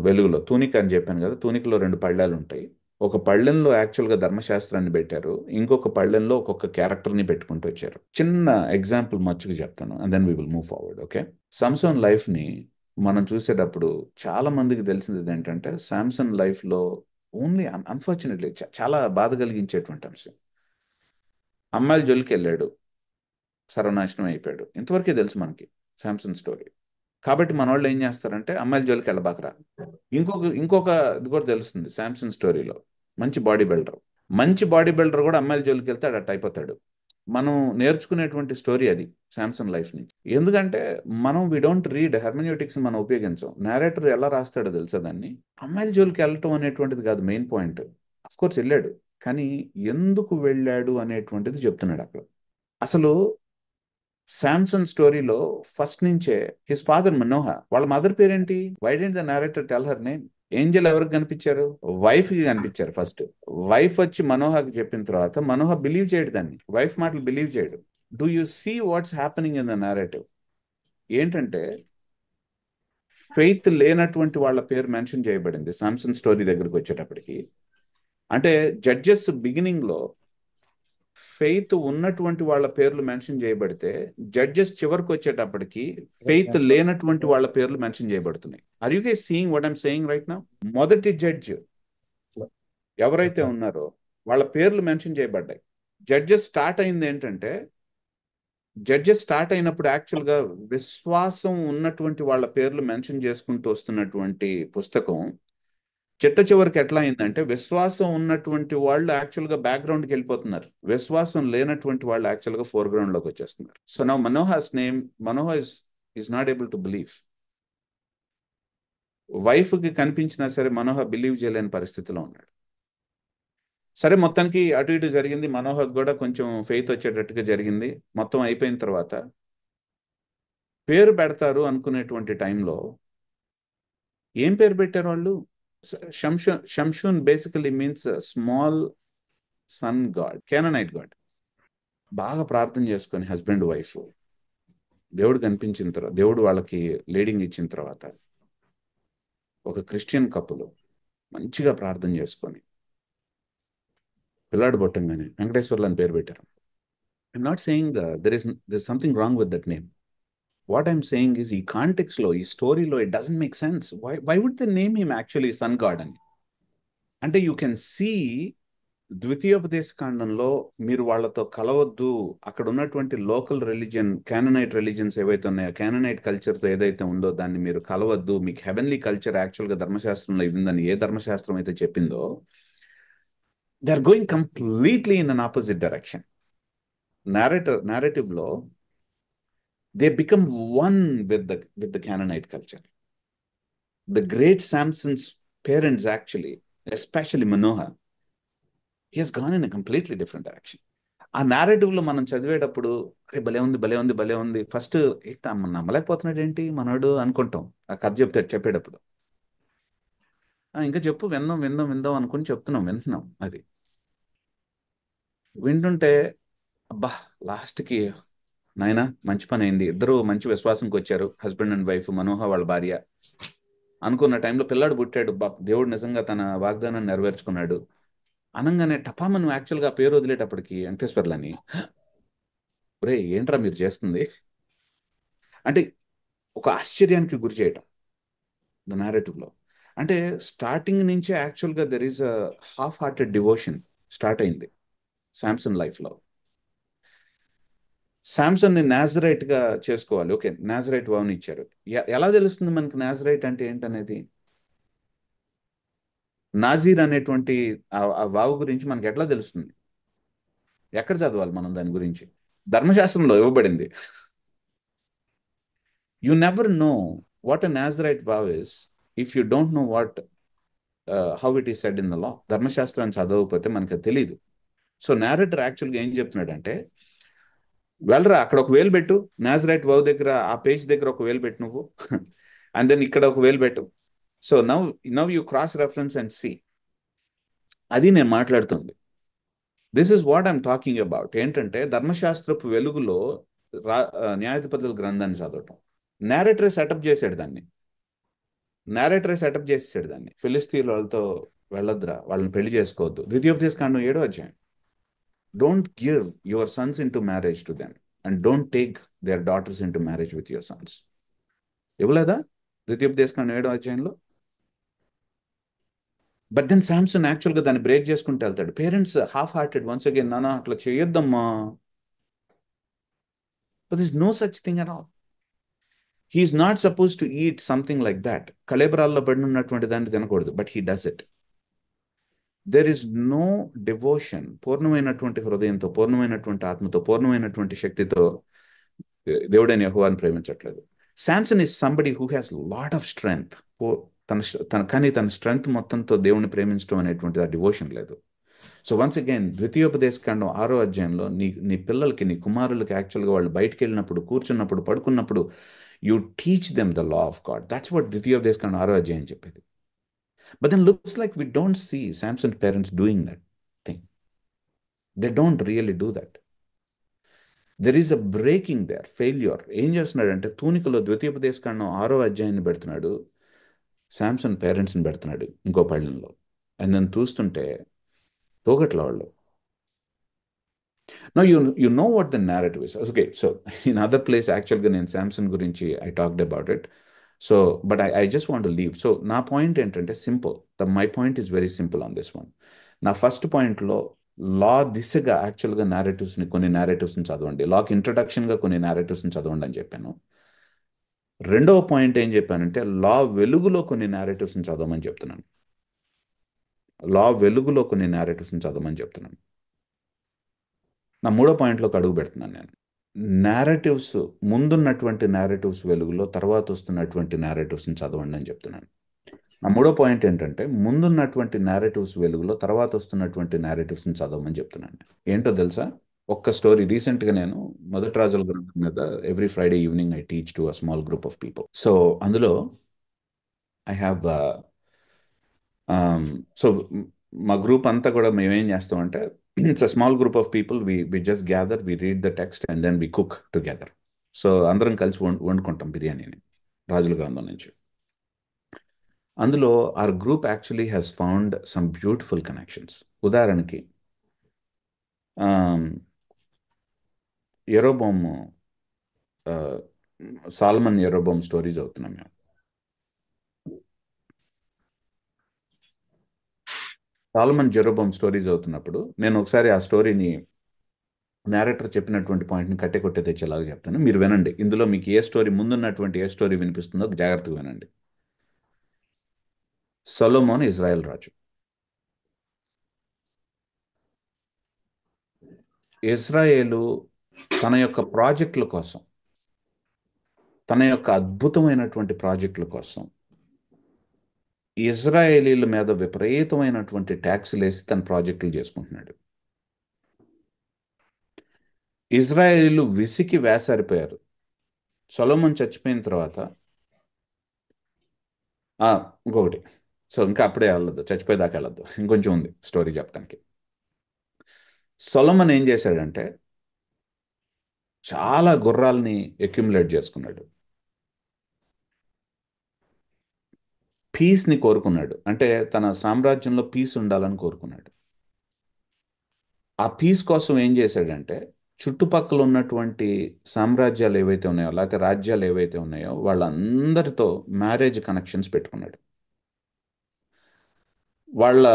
వెలుగులో తూనిక అని చెప్పాను కదా, తూనికలో రెండు పళ్ళాలు ఉంటాయి. ఒక పళ్ళెంలో యాక్చువల్గా ధర్మశాస్త్రాన్ని పెట్టారు, ఇంకొక పళ్ళెంలో ఒక్కొక్క క్యారెక్టర్ని పెట్టుకుంటూ వచ్చారు. చిన్న ఎగ్జాంపుల్ మచ్చుకు చెప్తాను and then we will move forward. Okay, Samson లైఫ్ని మనం చూసేటప్పుడు చాలా మందికి తెలిసింది ఏంటంటే సామ్సన్ లైఫ్లో ఓన్లీ అన్ఫార్చునేట్లీ చాలా బాధ కలిగించేటువంటి అంశం, అమ్మాయిల జోలికి వెళ్ళాడు, సర్వనాశనం అయిపోయాడు. ఇంతవరకే తెలుసు మనకి శాంసన్ స్టోరీ. కాబట్టి మన వాళ్ళు ఏం చేస్తారంటే అమ్మాయిల జోలికి వెళ్ళబాకరా. ఇంకొక ఇది కూడా తెలుస్తుంది శాంసన్ స్టోరీలో, మంచి బాడీ బిల్డర్ కూడా అమ్మాయిల జోలికి వెళ్తే అట్ట అయిపోతాడు. మనం నేర్చుకునేటువంటి స్టోరీ అది శాంసన్ లైఫ్ నుంచి. ఎందుకంటే మనం వి డోంట్ రీడ్ హెర్మన్యూటిక్స్ మనం ఉపయోగించాం. నేరేటర్ ఎలా రాస్తాడో తెలుసా దాన్ని? అమ్మాయిల జోలికి వెళ్ళటం అనేటువంటిది కాదు మెయిన్ పాయింట్. అఫ్ కోర్స్ వెళ్ళాడు, కానీ ఎందుకు వెళ్ళాడు అనేటువంటిది చెప్తున్నాడు అక్కడ. అసలు శాంసన్ స్టోరీలో ఫస్ట్ నుంచే హిస్ ఫాదర్ మనోహ, వాళ్ళ మదర్ పేరేంటి? Why didn't the narrator tell her name? Angel ఎవరికి కనిపించారు? వైఫ్ కి కనిపించారు ఫస్ట్. వైఫ్ వచ్చి మనోహకి చెప్పిన తర్వాత మనోహ బిలీవ్ చేయడు దాన్ని, వైఫ్ మాటలు బిలీవ్ చేయడు. Do you see what's happening in the narrative? ఏంటంటే ఫెయిత్ లేనటువంటి వాళ్ళ పేరు మెన్షన్ చేయబడింది శాంసన్ స్టోరీ దగ్గరికి వచ్చేటప్పటికి. అంటే జడ్జెస్ బిగినింగ్ లో ఫెయిత్ ఉన్నటువంటి వాళ్ళ పేర్లు మెన్షన్ చేయబడితే, జడ్జెస్ చివరికి వచ్చేటప్పటికి ఫెయిత్ లేనటువంటి వాళ్ళ పేర్లు మెన్షన్ చేయబడుతున్నాయి. Are you guys seeing what I'm saying right now? మొదటి జడ్జ్ ఎవరైతే ఉన్నారో వాళ్ళ పేర్లు మెన్షన్ చేయబడ్డాయి. జడ్జెస్ స్టార్ట్ అయినప్పుడు యాక్చువల్గా విశ్వాసం ఉన్నటువంటి వాళ్ళ పేర్లు మెన్షన్ చేసుకుంటూ వస్తున్నటువంటి పుస్తకం చిట్ట చివరికి ఎట్లా అయిందంటే, విశ్వాసం ఉన్నటువంటి వాళ్ళు యాక్చువల్గా బ్యాక్గ్రౌండ్కి వెళ్ళిపోతున్నారు, విశ్వాసం లేనటువంటి వాళ్ళు యాక్చువల్గా ఫోర్గ్రౌండ్ లోకి వచ్చేస్తున్నారు. So now Manoah's name, Manoah is not able to believe. వైఫ్కి కనిపించినా సరే మనోహ బిలీవ్ చేయలేని పరిస్థితిలో ఉన్నాడు. సరే, మొత్తానికి అటు ఇటు జరిగింది. మనోహర్ కూడా కొంచెం ఫెయిత్ వచ్చేటట్టుగా జరిగింది. మొత్తం అయిపోయిన తర్వాత పేరు పెడతారు అనుకునేటువంటి టైంలో ఏం పేరు పెట్టారు వాళ్ళు? Shimshon basically means small sun god, Canaanite god. బాగా ప్రార్థన చేసుకొని హస్బెండ్ వైఫ్, దేవుడు కనిపించిన తర్వాత, దేవుడు వాళ్ళకి లీడింగ్ ఇచ్చిన తర్వాత, ఒక క్రిస్టియన్ కప్పులు మంచిగా ప్రార్థన చేసుకొని పిల్లాడు పుట్టంగానే వెంకటేశ్వర్లు అని పేరు పెట్టారు. I'm not saying there is something wrong with that name. What I'm saying is, ఈ కాంటెక్స్ లో, ఈ స్టోరీలో it doesn't make sense. Why would they name him actually sun god అని? అంటే యూ కెన్ సీ ద్వితీయోపదేశ కాండంలో మీరు వాళ్ళతో కలవద్దు, అక్కడ ఉన్నటువంటి లోకల్ రిలీజియన్, క్యాననైట్ రిలీజియన్స్ ఏవైతే ఉన్నాయో, క్యాననైట్ కల్చర్తో ఏదైతే ఉందో దాన్ని మీరు కలవద్దు, మీకు హెవెన్లీ కల్చర్ యాక్చువల్గా ధర్మశాస్త్రంలో ఇవ్వందని ఏ ధర్మశాస్త్రం అయితే చెప్పిందో, they are going completely in an opposite direction. narrative లో they become one with the Canaanite culture. The great Samson's parents actually, especially Manohar, he has gone in a completely different direction. ఆ narrative లో మనం చదివేటప్పుడు అరే భలే ఉంది, భలే ఉంది, భలే ఉంది, ఫస్ట్ నమ్మలేకపోతున్నాడు ఏంటి మనోడు అనుకుంటాం ఆ కథ చెప్పేటప్పుడు. ఇంకా చెప్పు, విందాం విందాం విందాం అనుకుని వింటున్నాం. అది వింటుంటే అబ్బా, లాస్ట్కి నాయన మంచి పని అయింది, ఇద్దరు మంచి విశ్వాసంకి వచ్చారు, హస్బెండ్ అండ్ వైఫ్, మనోహ వాళ్ళ భార్య అనుకున్న టైంలో పిల్లాడు పుట్టాడు. దేవుడు నిజంగా తన వాగ్దానాన్ని నెరవేర్చుకున్నాడు అనగానే టపామను యాక్చువల్గా పేరు వదిలేటప్పటికి వెంకటేశ్వర్లని, ఒరే ఏంట్రా మీరు చేస్తుంది అంటే ఒక ఆశ్చర్యానికి గురి చేయటం ద నారేటివ్లో. అంటే స్టార్టింగ్ నుంచే యాక్చువల్గా there is a half hearted devotion start అయింది శాంసన్ లైఫ్లో. శాంసన్ని నాజరైట్ గా చేసుకోవాలి, ఓకే, నాజరైట్ వావ్ని ఇచ్చారు. ఎలా తెలుస్తుంది మనకి నాజరైట్ అంటే ఏంటనేది? నాజీర్ అనేటువంటి ఆ వావు గురించి మనకి ఎట్లా తెలుస్తుంది? ఎక్కడ చదవాలి మనం దాని గురించి? ధర్మశాస్త్రంలో ఇవ్వబడింది. You never know what a Nazirite vow is if you don't know what how it is said in the law. ధర్మశాస్త్రాన్ని చదవకపోతే మనకు తెలియదు. సో నారేటర్ యాక్చువల్గా ఏం చెప్తున్నాడంటే, వెళ్ళరా అక్కడ ఒక వేలు పెట్టు, నాజరైట్ వావ్ దగ్గర ఆ పేజ్ దగ్గర ఒక వేలు పెట్టు నువ్వు, అండ్ దెన్ ఇక్కడ ఒక వేలు పెట్టు. So now you cross reference and see. అది నేను మాట్లాడుతుంది. This is what I'm talking about. ఏంటంటే ధర్మశాస్త్రపు వెలుగులో న్యాయాధిపతుల గ్రంథాన్ని చదవటం. నేరేటరే సెటప్ చేసాడు దాన్ని. ఫిలిస్తీన్ల వాళ్ళతో వెళ్ళొద్దురా, వాళ్ళని పెళ్లి చేసుకోవద్దు. ద్వితీయోపదేశ కాండం 7వ అధ్యాయం. Don't give your Sons in to marriage to them and don't take their daughters in to marriage with your Sons. ఇవ్వలేదా ద్వితీయోపదేశ కాండం 7వ అధ్యాయంలో? బట్ దెన్ శాంసన్ యాక్చువల్గా దాన్ని బ్రేక్ చేసుకుంటూ వెళ్తాడు. Parents half hearted once again, నానా అట్లా చేయొద్దమ్మా, but this no such thing at all. He is not suppose to eat something like that. కళేబరాల్లో పడి ఉన్నటువంటి దాన్ని తినకూడదు, but he does it. There is no devotion, పూర్ణమైనటువంటి హృదయంతో, పూర్ణమైనటువంటి ఆత్మతో, పూర్ణమైనటువంటి శక్తితో దేవుడైన యెహోవాను ప్రేమించట్లేదు. Samson is somebody who has lot of strength. కానీ తన స్ట్రెంగ్త్ మొత్తంతో దేవుని ప్రేమించడం అనేటువంటి ఆ డివోషన్ లేదు. సో వన్స్ అగైన్ ద్వితీయోపదేశకాండం 6వ అధ్యాయంలో నీ నీ పిల్లలకి, నీ కుమారులకి యాక్చువల్గా వాళ్ళు బయటికి వెళ్ళినప్పుడు, కూర్చున్నప్పుడు, పడుకున్నప్పుడు you teach them the law of God. That's what ద్వితీయోపదేశకాండం 6వ అధ్యాయం చెప్పేది. But then looks like we don't see Samson parents doing that thing. They don't really do that. There is a breaking there, failure. ఏం చేస్తున్నాడంటే తూనికలో ద్వితీయోపదేశకాండం 6వ అధ్యాయాన్ని పెడుతున్నాడు, శాంసన్ పేరెంట్స్ని పెడుతున్నాడు ఇంకో పళ్ళెంలో. అని నన్ను చూస్తుంటే పోగట్ల వాళ్ళు. Now you know what the narrative is. Okay, so in other place actually నేను శాంసన్ గురించి I talked about it. So but I just want to leave. So నా పాయింట్ ఏంటంటే simple. My point is very simple on this one. నా first పాయింట్లో లా దిశగా యాక్చువల్గా కొన్ని narratives ని చదవండి. లాకి ఇంట్రడక్షన్గా కొన్ని narratives ని చదవండి అని చెప్పాను. రెండవ పాయింట్ ఏం చెప్పానంటే లా వెలుగులో కొన్ని narratives ని చదవమని చెప్తున్నాను. లా వెలుగులో కొన్ని narratives ని చదవమని చెప్తున్నాను. నా మూడో పాయింట్లోకి అడుగు పెడుతున్నాను నేను. నేరేటివ్స్, ముందున్నటువంటి నేరేటివ్స్ వెలుగులో తర్వాత వస్తున్నటువంటి నేరేటివ్స్ని చదవండి అని చెప్తున్నాను. నా మూడో పాయింట్ ఏంటంటే ముందున్నటువంటి నేరేటివ్స్ వెలుగులో తర్వాత వస్తున్నటువంటి నేరేటివ్స్ని చదవమని చెప్తున్నాను. ఏంటో తెలుసా? ఒక్క స్టోరీ రీసెంట్గా నేను మొదటి రాజుల గ్రంథం మీద every Friday evening I teach to a small group of people. So అందులో ఐ హ్యావ్ సో మా గ్రూప్ అంతా కూడా మేమేం చేస్తామంటే it's a small group of people, we just gather, we read the text and then we cook together. So అందరం కలిసి వండుకుంటాం బిర్యానీని రాజుల గ్రంథం నుంచి. అందులో our group actually has found some beautiful connections. ఉదాహరణకి యెరోబోము, సాల్మన్ యెరోబోమ్ స్టోరీస్ అవుతున్నాం మేము. సాల్మన్ జెరోబోమ్ స్టోరీస్ అవుతున్నప్పుడు నేను ఒకసారి ఆ స్టోరీని నేరేటర్ చెప్పినటువంటి పాయింట్ని కట్టే కొట్టే తెచ్చేలాగా చెప్తాను. మీరు వినండి. ఇందులో మీకు ఏ స్టోరీ, ముందున్నటువంటి ఏ స్టోరీ వినిపిస్తుందో జాగ్రత్తగా వినండి. సొలొమోన్ ఇజ్రాయెల్ రాజు. ఇజ్రాయేలు తన యొక్క ప్రాజెక్టుల కోసం, తన యొక్క అద్భుతమైనటువంటి ప్రాజెక్టుల కోసం ఇజ్రాయేలీల మీద విపరీతమైనటువంటి ట్యాక్సులు వేసి తన ప్రాజెక్టులు చేసుకుంటున్నాడు. ఇజ్రాయేలీలు విసికి వేసారిపోయారు. సొలొమోన్ చచ్చిపోయిన తర్వాత ఇంకొకటి, సో ఇంకా అప్పుడే వెళ్ళొద్దు, చచ్చిపోయేదాకా వెళ్ళొద్దు, ఇంకొంచెం ఉంది స్టోరీ చెప్పడానికి. సొలొమోన్ ఏం చేశాడంటే చాలా గుర్రాల్ని అక్యుములేట్ చేసుకున్నాడు. పీస్ని కోరుకున్నాడు, అంటే తన సామ్రాజ్యంలో పీస్ ఉండాలని కోరుకున్నాడు. ఆ పీస్ కోసం ఏం చేశాడంటే చుట్టుపక్కల ఉన్నటువంటి సామ్రాజ్యాలు ఏవైతే ఉన్నాయో, లేకపోతే రాజ్యాలు ఏవైతే ఉన్నాయో వాళ్ళందరితో మ్యారేజ్ కనెక్షన్స్ పెట్టుకున్నాడు. వాళ్ళ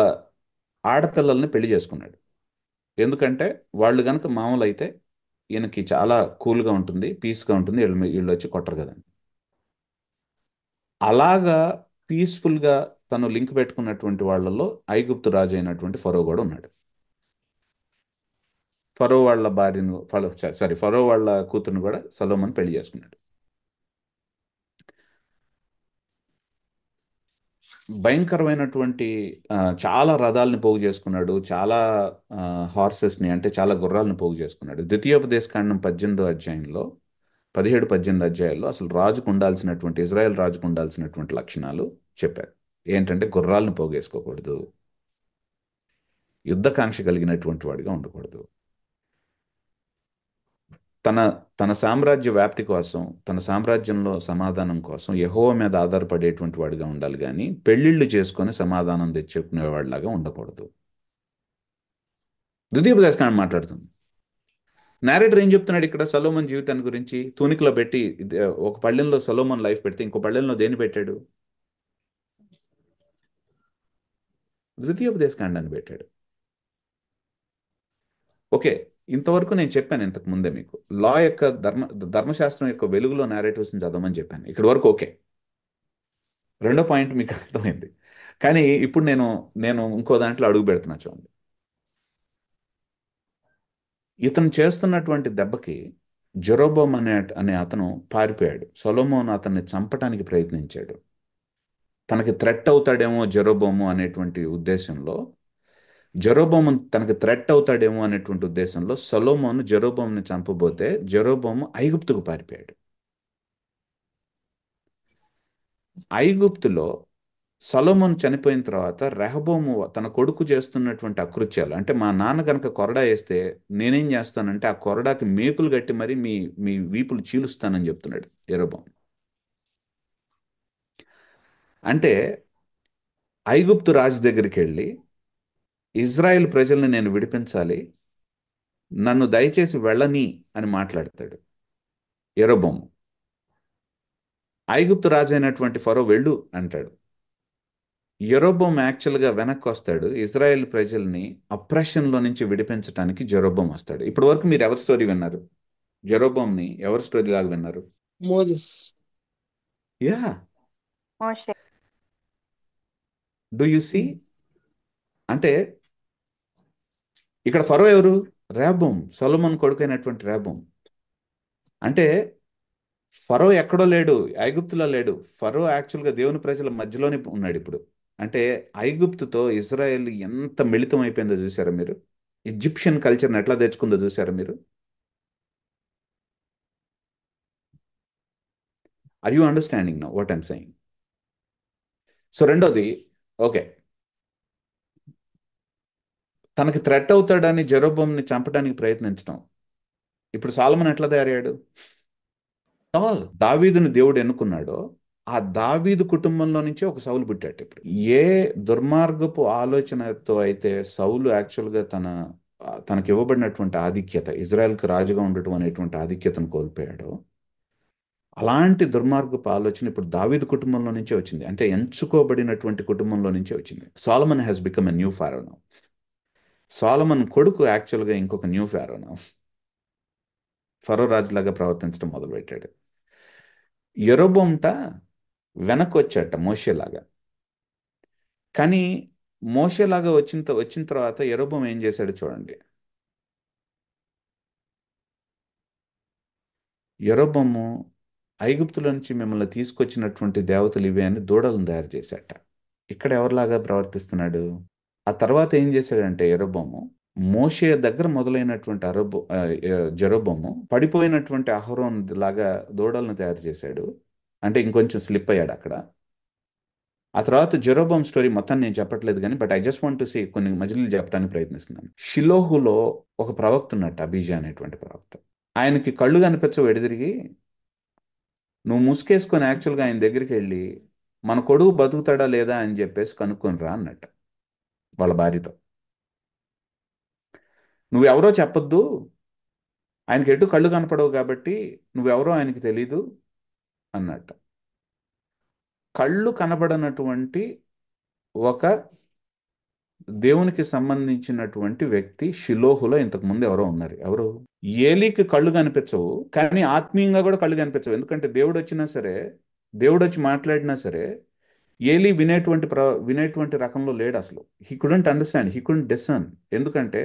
ఆడపిల్లల్ని పెళ్లి చేసుకున్నాడు. ఎందుకంటే వాళ్ళు కనుక మామూలు అయితే ఈయనకి చాలా కూల్గా ఉంటుంది, పీస్గా ఉంటుంది, వీళ్ళు వచ్చి కొట్టరు కదండి. అలాగా పీస్ఫుల్గా తను లింక్ పెట్టుకున్నటువంటి వాళ్ళలో ఐగుప్తు రాజు అయినటువంటి ఫరో కూడా ఉన్నాడు. ఫరో వాళ్ళ భార్యను, ఫరో వాళ్ళ కూతురును కూడా సొలొమోన్ పెళ్లి చేసుకున్నాడు. భయంకరమైనటువంటి చాలా రథాలని పోగు చేసుకున్నాడు, చాలా హార్సెస్ని, అంటే చాలా గుర్రాలను పోగు చేసుకున్నాడు. ద్వితీయోపదేశకాండం 18వ అధ్యాయంలో 17-18 అధ్యాయాల్లో అసలు రాజుకు ఉండాల్సినటువంటి, ఇజ్రాయెల్ రాజుకు ఉండాల్సినటువంటి లక్షణాలు చెప్పారు. ఏంటంటే గుర్రాలను పోగేసుకోకూడదు, యుద్ధకాంక్ష కలిగినటువంటి వాడిగా ఉండకూడదు, తన తన సామ్రాజ్య వ్యాప్తి కోసం, తన సామ్రాజ్యంలో సమాధానం కోసం యెహోవా మీద ఆధారపడేటువంటి వాడిగా ఉండాలి, కానీ పెళ్లిళ్ళు చేసుకొని సమాధానం తెచ్చుకునేవాడిలాగా ఉండకూడదు. ద్వితీయోపదేశకాండం మాట్లాడుతుంది. నేరేటర్ ఏం చెప్తున్నాడు ఇక్కడ సొలొమోన్ జీవితాన్ని గురించి? తూనికలో పెట్టి ఒక పళ్ళెంలో సొలొమోన్ లైఫ్ పెడితే ఇంకో పళ్ళెంలో దేన్ని పెట్టాడు? ద్వితీయోపదేశకాండాన్ని పెట్టాడు. ఓకే, ఇంతవరకు నేను చెప్పాను ఇంతకు ముందే మీకు లా యొక్క ధర్మశాస్త్రం యొక్క వెలుగులో నేరేటివ్స్ని చదవమని చెప్పాను. ఇక్కడ వరకు ఓకే. రెండో పాయింట్ మీకు అర్థమైంది. కానీ ఇప్పుడు నేను నేను ఇంకో దాంట్లో అడుగు పెడుతున్నా చూడండి. ఇతను చేస్తున్నటువంటి దెబ్బకి జెరోబోమ్ అనే అతను పారిపోయాడు. సొలొమోను అతన్ని చంపటానికి ప్రయత్నించాడు. తనకి థ్రెట్ అవుతాడేమో జెరోబోము అనేటువంటి ఉద్దేశంలో, జెరోబోము తనకి థ్రెట్ అవుతాడేమో అనేటువంటి ఉద్దేశంలో సొలొమోను జెరోబోముని చంపబోతే జెరోబోము ఐగుప్తుకు పారిపోయాడు. ఐగుప్తులో సొలొమోను చనిపోయిన తర్వాత రెహబోము తన కొడుకు చేస్తున్నటువంటి అకృత్యాలు, అంటే మా నాన్న కనుక కొరడా వేస్తే నేనేం చేస్తానంటే ఆ కొరడాకి మేకులు కట్టి మరి మీ మీ వీపులు చీలుస్తానని చెప్తున్నాడు యెరోబోము. అంటే ఐగుప్తు రాజు దగ్గరికి వెళ్ళి ఇజ్రాయెల్ ప్రజల్ని నేను విడిపించాలి, నన్ను దయచేసి వెళ్ళని అని మాట్లాడతాడు యెరోబోము. ఐగుప్తు రాజు అయినటువంటి ఫరో వెళ్ళు అంటాడు. యెరోబోం యాక్చువల్గా వెనక్కి వస్తాడు. ఇజ్రాయెల్ ప్రజల్ని అప్రెషన్లో నుంచి విడిపించడానికి జెరోబోం వస్తాడు. ఇప్పటి వరకు మీరు ఎవరి స్టోరీ విన్నారు? జెరోబోంని ఎవరి స్టోరీ లాగా విన్నారు? Moses. Ya, Moshe. Do you see? అంటే ఇక్కడ ఫరో ఎవరు? రెహబాం, సొలొమోను కొడుకైనటువంటి రెహబాం. అంటే ఫరో ఎక్కడో లేడు, ఐగుప్తులో లేడు. ఫరో యాక్చువల్గా దేవుని ప్రజల మధ్యలోనే ఉన్నాడు ఇప్పుడు. అంటే ఐగుప్తుతో ఇజ్రాయెల్ ఎంత మిళితం అయిపోయిందో చూసారా మీరు? ఈజిప్షియన్ కల్చర్ని ఎట్లా తెచ్చుకుందో చూసారా మీరు? Are you understanding now what I'm saying? So రెండోది, ఓకే, తనకి థ్రెట్ అవుతాడని జెరోబోంని చంపడానికి ప్రయత్నించడం. ఇప్పుడు సొలొమోను ఎట్లా తయారయ్యాడు? దావీదుని దేవుడు ఎన్నుకున్నాడో ఆ దావీదు కుటుంబంలో నుంచే ఒక సౌలు పుట్టాడు. ఇప్పుడు ఏ దుర్మార్గపు ఆలోచనతో అయితే సౌలు యాక్చువల్గా తనకి ఇవ్వబడినటువంటి ఆధిక్యత, ఇజ్రాయెల్కి రాజుగా ఉండటం అనేటువంటి ఆధిక్యతను కోల్పోయాడో, అలాంటి దుర్మార్గపు ఆలోచన ఇప్పుడు దావీదు కుటుంబంలో నుంచే వచ్చింది. అంటే ఎంచుకోబడినటువంటి కుటుంబంలో నుంచే వచ్చింది. Solomon has become a new pharaoh now. Solomon కొడుకు యాక్చువల్గా ఇంకొక న్యూ ఫారో నౌ. ఫరో రాజులాగా ప్రవర్తించడం మొదలుపెట్టాడు. యెరోబోంట వెనక్కి వచ్చాట మోషేలాగా. కానీ మోషేలాగా వచ్చిన తర్వాత యెరోబోం ఏం చేశాడు చూడండి. యెరోబోము ఐగుప్తుల నుంచి మిమ్మల్ని తీసుకొచ్చినటువంటి దేవతలు ఇవే అని దూడలను తయారు చేశాట. ఇక్కడ ఎవరిలాగా ప్రవర్తిస్తున్నాడు? ఆ తర్వాత ఏం చేశాడంటే యెరోబోము మోషే దగ్గర మొదలైనటువంటి జెరోబోము పడిపోయినటువంటి అహరోన్ లాగా దూడలను తయారు చేశాడు. అంటే ఇంకొంచెం స్లిప్ అయ్యాడు అక్కడ. ఆ తర్వాత జెరోబోం స్టోరీ మొత్తం నేను చెప్పట్లేదు కానీ, but I just want to see కొన్ని మజిలీలు చెప్పడానికి ప్రయత్నిస్తున్నాను. షిలోహులో ఒక ప్రవక్త ఉన్నట్టు, అబీజా అనేటువంటి ప్రవక్త. ఆయనకి కళ్ళు కనిపించవు ఎడదిరిగి. నువ్వు ముసుకేసుకొని యాక్చువల్గా ఆయన దగ్గరికి వెళ్ళి మన కొడుకు బతుకుతాడా లేదా అని చెప్పేసి కనుక్కొని రా అన్నట్టు వాళ్ళ భార్యతో. నువ్వెవరో చెప్పొద్దు, ఆయనకి ఎటు కళ్ళు కనపడవు కాబట్టి నువ్వెవరో ఆయనకి తెలీదు అన్నట్టు. కళ్ళు కనబడనటువంటి ఒక దేవునికి సంబంధించినటువంటి వ్యక్తి షిలోహులో ఇంతకుముందు ఎవరో ఉన్నారు. ఎవరు? ఏలీకి కళ్ళు కనిపించవు, కానీ ఆత్మీయంగా కూడా కళ్ళు కనిపించవు. ఎందుకంటే దేవుడు వచ్చినా సరే, దేవుడు వచ్చి మాట్లాడినా సరే ఏలీ వినేటువంటి రకంలో లేడు అసలు. He couldn't understand, he couldn't discern. ఎందుకంటే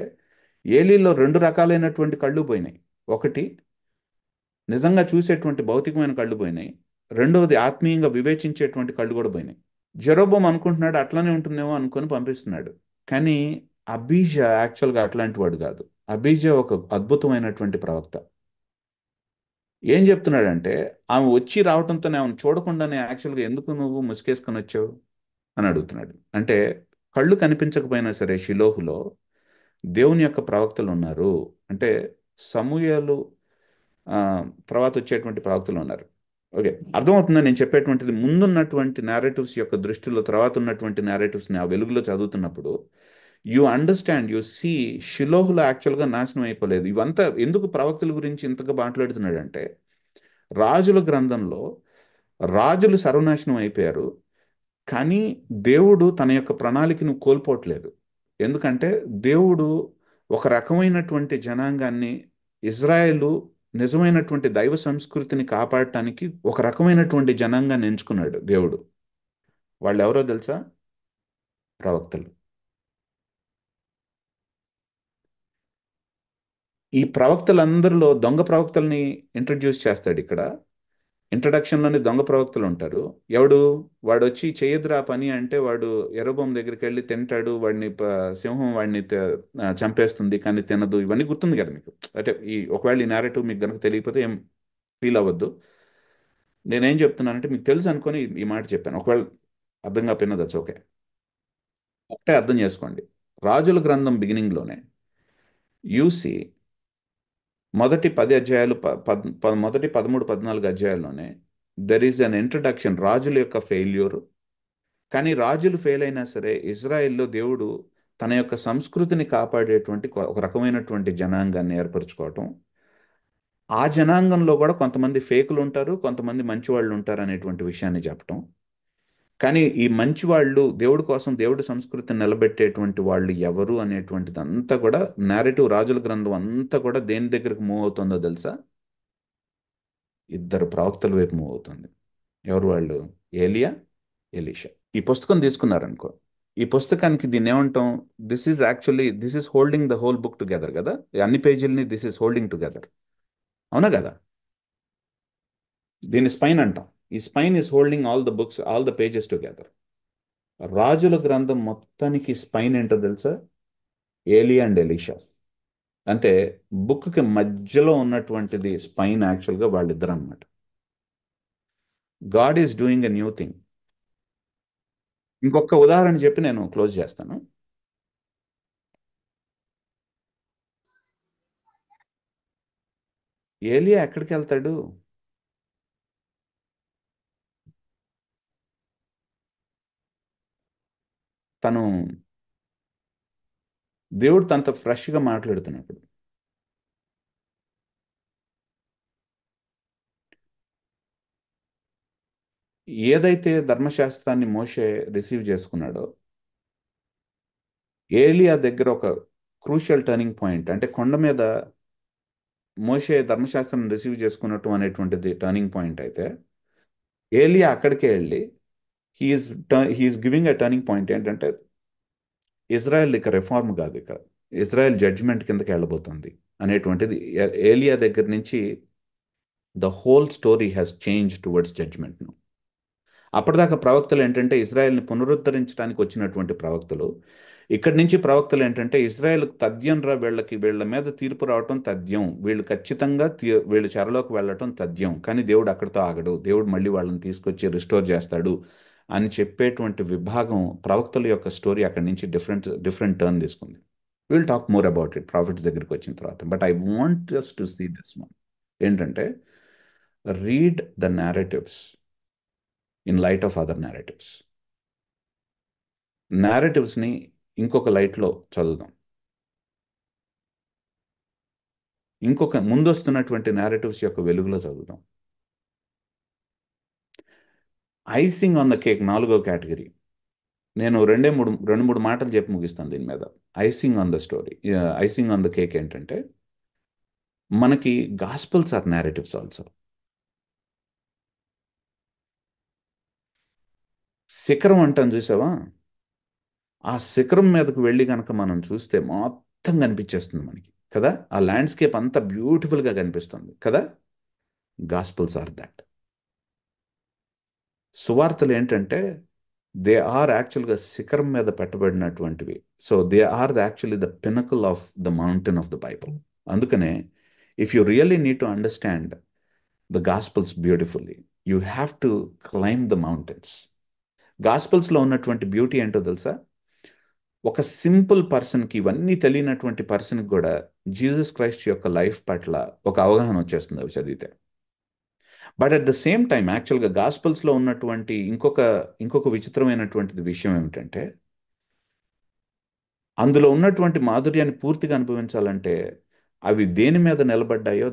ఏలీలో రెండు రకాలైనటువంటి కళ్ళు పోయినాయి. ఒకటి నిజంగా చూసేటువంటి భౌతికమైన కళ్ళు పోయినాయి, రెండవది ఆత్మీయంగా వివేచించేటువంటి కళ్ళు కూడా పోయినాయి. జెరోబోం అనుకుంటున్నాడు అట్లానే ఉంటుందేమో అనుకొని పంపిస్తున్నాడు. కానీ అబీజా యాక్చువల్గా అట్లాంటి వాడు కాదు. అబీజా ఒక అద్భుతమైనటువంటి ప్రవక్త. ఏం చెప్తున్నాడంటే, ఆమె వచ్చి రావడంతోనే ఆమెను చూడకుండానే యాక్చువల్గా ఎందుకు నువ్వు ముసుకేసుకొని వచ్చావు అని అడుగుతున్నాడు. అంటే కళ్ళు కనిపించకపోయినా సరే షిలోహులో దేవుని యొక్క ప్రవక్తలు ఉన్నారు. అంటే సమూయేలు తర్వాత వచ్చేటువంటి ప్రవక్తలు ఉన్నారు. ఓకే, అర్థమవుతుందా నేను చెప్పేటువంటిది? ముందున్నటువంటి నేరేటివ్స్ యొక్క దృష్టిలో తర్వాత ఉన్నటువంటి నేరేటివ్స్ని ఆ వెలుగులో చదువుతున్నప్పుడు యూ అండర్స్టాండ్, యూ సీ షిలోహులో యాక్చువల్గా నాశనం అయిపోలేదు. ఇవంతా ఎందుకు ప్రవక్తల గురించి ఇంతగా మాట్లాడుతున్నాడంటే, రాజుల గ్రంథంలో రాజులు సర్వనాశనం అయిపోయారు, కానీ దేవుడు తన యొక్క ప్రణాళికను కోల్పోవట్లేదు. ఎందుకంటే దేవుడు ఒక రకమైనటువంటి జనాంగాన్ని, ఇజ్రాయేలు నిజమైనటువంటి దైవ సంస్కృతిని కాపాడటానికి ఒక రకమైనటువంటి జనాంగాన్ని ఎంచుకున్నాడు దేవుడు. వాళ్ళు ఎవరో తెలుసా? ప్రవక్తలు. ఈ ప్రవక్తలందరిలో దొంగ ప్రవక్తల్ని ఇంట్రడ్యూస్ చేస్తాడు ఇక్కడ. ఇంట్రడక్షన్లోని దొంగ ప్రవక్తలు ఉంటారు. ఎవడు వాడు వచ్చి చేయదురా పని అంటే వాడు ఎర్రబొమ్మ దగ్గరికి వెళ్ళి తింటాడు, వాడిని సింహం వాడిని చంపేస్తుంది కానీ తినదు. ఇవన్నీ గుర్తుంది కదా మీకు. అంటే ఒకవేళ ఈ నేరేటివ్ మీకు కనుక తెలియకపోతే ఏం ఫీల్ అవ్వద్దు. నేనేం చెప్తున్నానంటే మీకు తెలుసు అనుకొని ఈ మాట చెప్పాను. ఒకవేళ అర్థం కాకపోయినా దట్స్ ఓకే. ఒకటే అర్థం చేసుకోండి. రాజుల గ్రంథం బిగినింగ్లోనే యూసి మొదటి 10 అధ్యాయాలు మొదటి 13, 14 అధ్యాయాల్లోనే దెర్ ఈజ్ అన్ ఇంట్రడక్షన్ రాజుల యొక్క ఫెయిల్యూర్. కానీ రాజులు ఫెయిల్ అయినా సరే ఇజ్రాయెల్లో దేవుడు తన యొక్క సంస్కృతిని కాపాడేటువంటి ఒక రకమైనటువంటి జనాంగాన్ని ఏర్పరచుకోవటం. ఆ జనాంగంలో కూడా కొంతమంది ఫేకులు ఉంటారు, కొంతమంది మంచి వాళ్ళు ఉంటారు అనేటువంటి విషయాన్ని చెప్పటం. కానీ ఈ మంచి వాళ్ళు దేవుడి కోసం దేవుడి సంస్కృతిని నిలబెట్టేటువంటి వాళ్ళు ఎవరు అనేటువంటిది అంతా కూడా నేరేటివ్ రాజుల గ్రంథం అంతా కూడా దేని దగ్గరకు మూవ్ అవుతుందో తెలుసా? ఇద్దరు ప్రవక్తల వైపు మూవ్ అవుతుంది. ఎవరు వాళ్ళు? ఏలియా, ఎలీషా. ఈ పుస్తకం తీసుకున్నారనుకో, ఈ పుస్తకానికి దీన్ని ఏమంటాం? This is holding the whole book together కదా. ఈ అన్ని పేజీలని దిస్ ఈస్ హోల్డింగ్ టుగెదర్, అవునా కదా? దీని స్పైన్ అంటాం. ఈ spine is holding all the books, all the pages together. రాజుల గ్రంథం మొత్తానికి స్పైన్ ఏంటో తెలుసా? ఏలియా అండ్ ఎలీషా. అంటే బుక్కి మధ్యలో ఉన్నటువంటిది స్పైన్ యాక్చువల్గా వాళ్ళిద్దరు అనమాట. God is doing a new thing. ఇంకొక ఉదాహరణ చెప్పి నేను క్లోజ్ చేస్తాను. ఏలియా ఎక్కడికి వెళ్తాడు? తను దేవుడు తనతో ఫ్రెష్గా మాట్లాడుతున్నప్పుడు. ఏదైతే ధర్మశాస్త్రాన్ని మోషే రిసీవ్ చేసుకున్నాడో, ఏలియా దగ్గర ఒక క్రూషియల్ టర్నింగ్ పాయింట్, అంటే కొండ మీద మోషే ధర్మశాస్త్రం రిసీవ్ చేసుకున్నట్టు అనేటువంటిది టర్నింగ్ పాయింట్ అయితే, ఏలియా అక్కడికే వెళ్ళి he's he's giving a turning point. ఏంటంటే ఇజ్రాయెల్ ఇక రిఫార్మ్ కాదు, ఇక ఇజ్రాయెల్ జడ్జ్మెంట్ కిందకి వెళ్ళబోతుంది అనేటువంటిది. ఏలియా దగ్గర నుంచి the whole story has change towards judgement. అప్పటిదాకా ప్రవక్తలు ఏంటంటే ఇజ్రాయెల్ని పునరుద్ధరించడానికి వచ్చినటువంటి ప్రవక్తలు. ఇక్కడి నుంచి ప్రవక్తలు ఏంటంటే ఇజ్రాయెల్ తథ్యం రా, వీళ్ళ మీద తీర్పు రావటం తథ్యం, వీళ్ళు ఖచ్చితంగా వీళ్ళు చెరలోకి వెళ్ళటం తథ్యం. కానీ దేవుడు అక్కడితో ఆగడు, దేవుడు మళ్ళీ వాళ్ళని తీసుకొచ్చి రిస్టోర్ చేస్తాడు అని చెప్పేటువంటి విభాగం ప్రవక్తల యొక్క స్టోరీ అక్కడి నుంచి డిఫరెంట్ డిఫరెంట్ టర్న్ తీసుకుంది. Will talk more about it prophets దగ్గరికి వచ్చిన తర్వాత. But I want just to see this one. ఏంటంటే read the narratives in light of other narratives. narratives-ని ఇంకొక లైట్లో చదువుదాం. ఇంకొక ముందొస్తున్నటువంటి narratives యొక్క వెలుగులో చదువుదాం. ఐసింగ్ ఆన్ ద కేక్ 4వ కేటగిరీ. నేను రెండు మూడు మాటలు చెప్పి ముగిస్తాను దీని మీద. Icing on the story, icing on the cake ఏంటంటే మనకి గాస్పల్స్ ఆర్ narratives ఆల్సో. శిఖరం అంటాను చూసావా? ఆ శిఖరం మీదకు వెళ్ళి కనుక మనం చూస్తే మొత్తం కనిపించేస్తుంది మనకి కదా. ఆ ల్యాండ్స్కేప్ అంతా బ్యూటిఫుల్గా కనిపిస్తుంది కదా. Gospels are that. సువార్తలు ఏంటంటే దే ఆర్ యాక్చువల్గా శిఖరం మీద పెట్టబడినటువంటివి. So they are actually the pinnacle of the mountain of the Bible. అందుకనే if you really need to understand the gospels beautifully, you have to climb the mountains. గాస్పల్స్లో ఉన్నటువంటి beauty ఏంటో తెలుసా? ఒక సింపుల్ పర్సన్కి, ఇవన్నీ తెలియనటువంటి పర్సన్కి కూడా జీసస్ క్రైస్ట్ యొక్క లైఫ్ పట్ల ఒక అవగాహన వచ్చేస్తుంది అవి చదివితే. But at the same time యాక్చువల్గా గాస్పల్స్లో ఉన్నటువంటి ఇంకొక విచిత్రమైనటువంటిది విషయం ఏమిటంటే, అందులో ఉన్నటువంటి మాధుర్యాన్ని పూర్తిగా అనుభవించాలంటే అవి దేని మీద నిలబడ్డాయో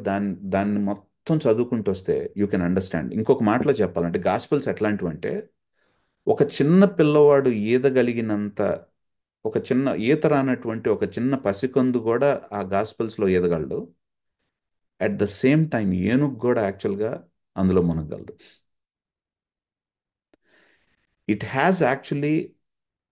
దాన్ని మొత్తం చదువుకుంటూ వస్తే యూ కెన్ అండర్స్టాండ్. ఇంకొక మాటలో చెప్పాలంటే గాస్పల్స్ ఎట్లాంటివంటే ఒక చిన్న పిల్లవాడు ఈదగలిగినంత, ఒక చిన్న ఈత రానటువంటి ఒక చిన్న పసికందు కూడా ఆ గాస్పల్స్లో ఈదగలడు. అట్ ద సేమ్ టైం ఏనుగు కూడా యాక్చువల్గా అందులో మునగలదు. It has actually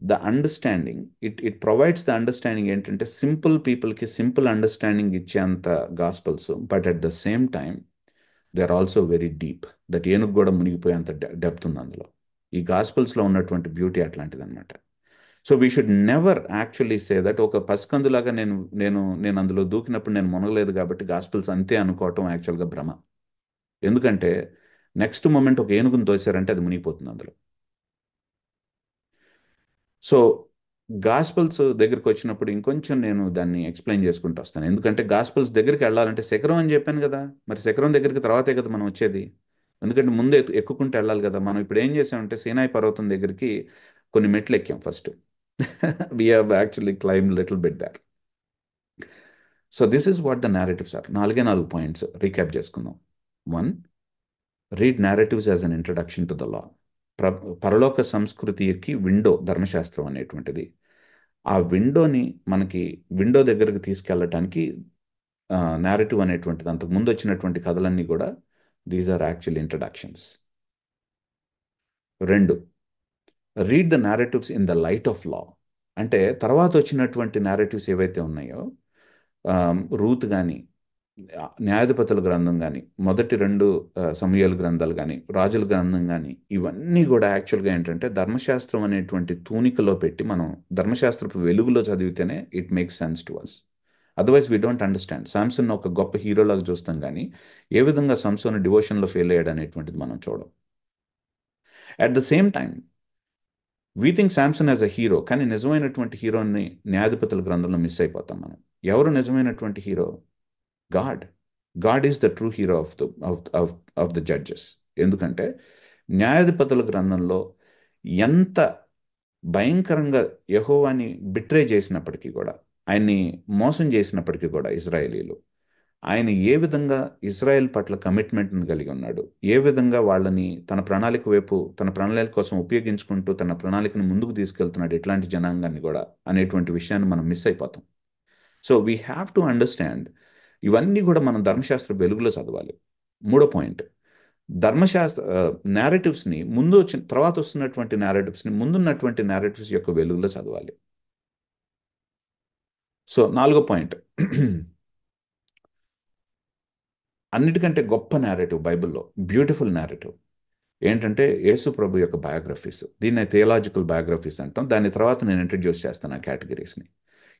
the understanding, it provides the understanding ఏంటంటే సింపుల్ పీపుల్కి సింపుల్ అండర్స్టాండింగ్ ఇచ్చేంత gospels, but at the same time they are also very deep. That ఏనుగు కూడా మునిగిపోయేంత డెప్త్ ఉంది అందులో. ఈ గాస్పల్స్లో ఉన్నటువంటి బ్యూటీ అట్లాంటిది అనమాట. So we should never actually say that ఒక పసికందులాగా నేను నేను నేను అందులో దూకినప్పుడు నేను మునగలేదు కాబట్టి గాస్పల్స్ అంతే అనుకోవటం యాక్చువల్గా భ్రమ. ఎందుకంటే నెక్స్ట్ మూమెంట్ ఒక ఏనుగును తోసారంటే అది మునిగిపోతుంది అందులో. సో గాస్పల్స్ దగ్గరికి వచ్చినప్పుడు ఇంకొంచెం నేను దాన్ని ఎక్స్ప్లెయిన్ చేసుకుంటూ వస్తాను. ఎందుకంటే గాస్పల్స్ దగ్గరికి వెళ్ళాలంటే శిఖరం అని చెప్పాను కదా, మరి శిఖరం దగ్గరికి తర్వాతే కదా మనం వచ్చేది. ఎందుకంటే ముందు ఎక్కుకుంటూ వెళ్ళాలి కదా. మనం ఇప్పుడు ఏం చేసామంటే సీనాయి పర్వతం దగ్గరికి కొన్ని మెట్లు ఎక్కాం first. We have actually climb little bit that. So this is what the narratives are. 4 points recap చేసుకుందాం. 1, read narratives as an introduction to the law. పరలోక సంస్కృతికి విండో ధర్మశాస్త్రం అనేటువంటిది. ఆ విండోని మనకి విండో దగ్గరకు తీసుకెళ్ళటానికి నేరేటివ్ అనేటువంటిది, అంతకు ముందు వచ్చినటువంటి కథలన్నీ కూడా these are actual introductions. 2, read the narratives in the light of law. అంటే తర్వాత వచ్చినటువంటి నేరేటివ్స్ ఏవైతే ఉన్నాయో, రూత్ కానీ, న్యాయాధిపతుల గ్రంథం కానీ, మొదటి 2 సమూయేలు గ్రంథాలు కానీ, రాజుల గ్రంథం కానీ, ఇవన్నీ కూడా యాక్చువల్గా ఏంటంటే ధర్మశాస్త్రం అనేటువంటి తూనికలో పెట్టి మనం ధర్మశాస్త్రపు వెలుగులో చదివితేనే it makes sense to us. Otherwise we don't understand. Samson ఒక గొప్ప హీరోలాగా చూస్తాం కానీ ఏ విధంగా సంసోన్ డివోషన్లో ఫెయిల్ అయ్యాడు అనేటువంటిది మనం చూడం. At the same time we think Samson as a hero, కానీ నిజమైనటువంటి హీరోని న్యాయాధిపతుల గ్రంథంలో మిస్ అయిపోతాం మనం. ఎవరు నిజమైనటువంటి hero? God. God is the true hero of the judges. ఎందుకంటే న్యాయాధిపతుల గ్రంథంలో ఎంత భయంకరంగా యెహోవాని బిట్రే చేసినప్పటికీ కూడా, ఆయన్ని మోసం చేసినప్పటికీ కూడా ఇజ్రాయేలీలు, ఆయన ఏ విధంగా ఇజ్రాయెల్ పట్ల కమిట్మెంట్ని కలిగి ఉన్నాడు, ఏ విధంగా వాళ్ళని తన ప్రణాళిక వైపు, తన ప్రణాళిక కోసం ఉపయోగించుకుంటూ తన ప్రణాళికను ముందుకు తీసుకెళ్తున్నాడు ఇట్లాంటి జనాంగాన్ని కూడా, అనేటువంటి విషయాన్ని మనం మిస్ అయిపోతాం. So we have to understand, ఇవన్నీ కూడా మనం ధర్మశాస్త్ర వెలుగులో చదవాలి. 3వ పాయింట్, ధర్మశాస్త్ర నేరేటివ్స్ని తర్వాత వస్తున్నటువంటి నేరేటివ్స్ని ముందున్నటువంటి నేరేటివ్స్ యొక్క వెలుగులో చదవాలి. సో 4వ పాయింట్, అన్నిటికంటే గొప్ప నేరేటివ్ బైబిల్లో, బ్యూటిఫుల్ నేరేటివ్ ఏంటంటే యేసు ప్రభు యొక్క బయోగ్రఫీస్. దీన్ని థియలాజికల్ బయోగ్రఫీస్ అంటాం. దాని తర్వాత నేను ఇంట్రడ్యూస్ చేస్తాను ఆ కేటగిరీస్ని.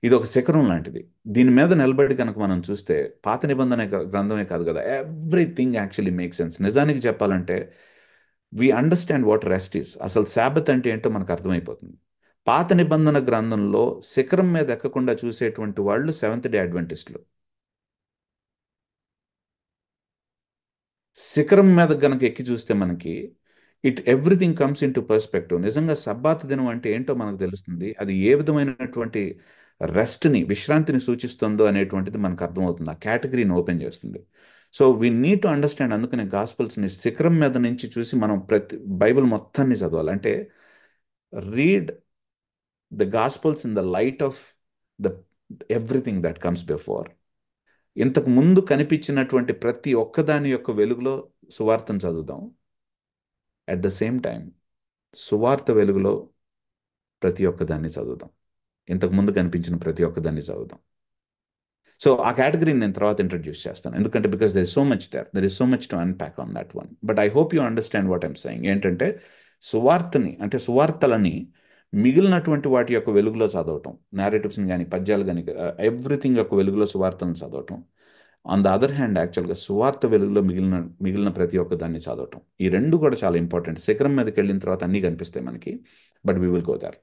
ఇది ఒక శిఖరం లాంటిది. దీని మీద నిలబడి కనుక మనం చూస్తే పాత నిబంధన గ్రంథమే కాదు కదా, ఎవ్రీథింగ్ యాక్చువల్లీ మేక్ సెన్స్. నిజానికి చెప్పాలంటే we understand what rest is. అసలు శాబత్ అంటే ఏంటో మనకు అర్థమైపోతుంది. పాత నిబంధన గ్రంథంలో శిఖరం మీద ఎక్కకుండా చూసేటువంటి వాళ్ళు 7th డే అడ్వెంటిస్టులు. శిఖరం మీద గనక ఎక్కి చూస్తే మనకి everything comes in to perspective. నిజంగా సబ్బాత్ దినం అంటే ఏంటో మనకు తెలుస్తుంది. అది ఏ విధమైనటువంటి రెస్ట్ని, విశ్రాంతిని సూచిస్తుందో అనేటువంటిది మనకు అర్థమవుతుంది. ఆ కేటగిరీని ఓపెన్ చేస్తుంది. So we need to understand. అందుకనే గాస్పల్స్ని శిఖరం మీద నుంచి చూసి మనం బైబిల్ మొత్తాన్ని చదవాలి. అంటే read the gospels in the light of the everything that comes before. ఇంతకు ముందు కనిపించినటువంటి ప్రతి ఒక్కదాని యొక్క వెలుగులో సువార్తను చదువుదాం. అట్ ద సేమ్ టైం సువార్త వెలుగులో ప్రతి ఒక్కదాన్ని చదువుదాం. ఇంతకు ముందు కనిపించిన ప్రతి ఒక్కదాన్ని చదువుదాం. సో ఆ కేటగిరీని నేను తర్వాత ఇంట్రడ్యూస్ చేస్తాను. ఎందుకంటే because there is so much to unpack on that one. But I hope you understand what I'm saying. ఏంటంటే సువార్తలని మిగిలినటువంటి వాటి యొక్క వెలుగులో చదవటం, నేరేటివ్స్ని కానీ, పద్యాలు కానీ, ఎవ్రీథింగ్ యొక్క వెలుగులో సువార్తలను చదవటం. ఆన్ ద అదర్ హ్యాండ్ యాక్చువల్గా సువార్త వెలుగులో మిగిలిన ప్రతి ఒక్క దాన్ని చదవటం. ఈ రెండు కూడా చాలా ఇంపార్టెంట్. శిఖరం మీదకి వెళ్ళిన తర్వాత అన్నీ కనిపిస్తాయి మనకి, but we will go there.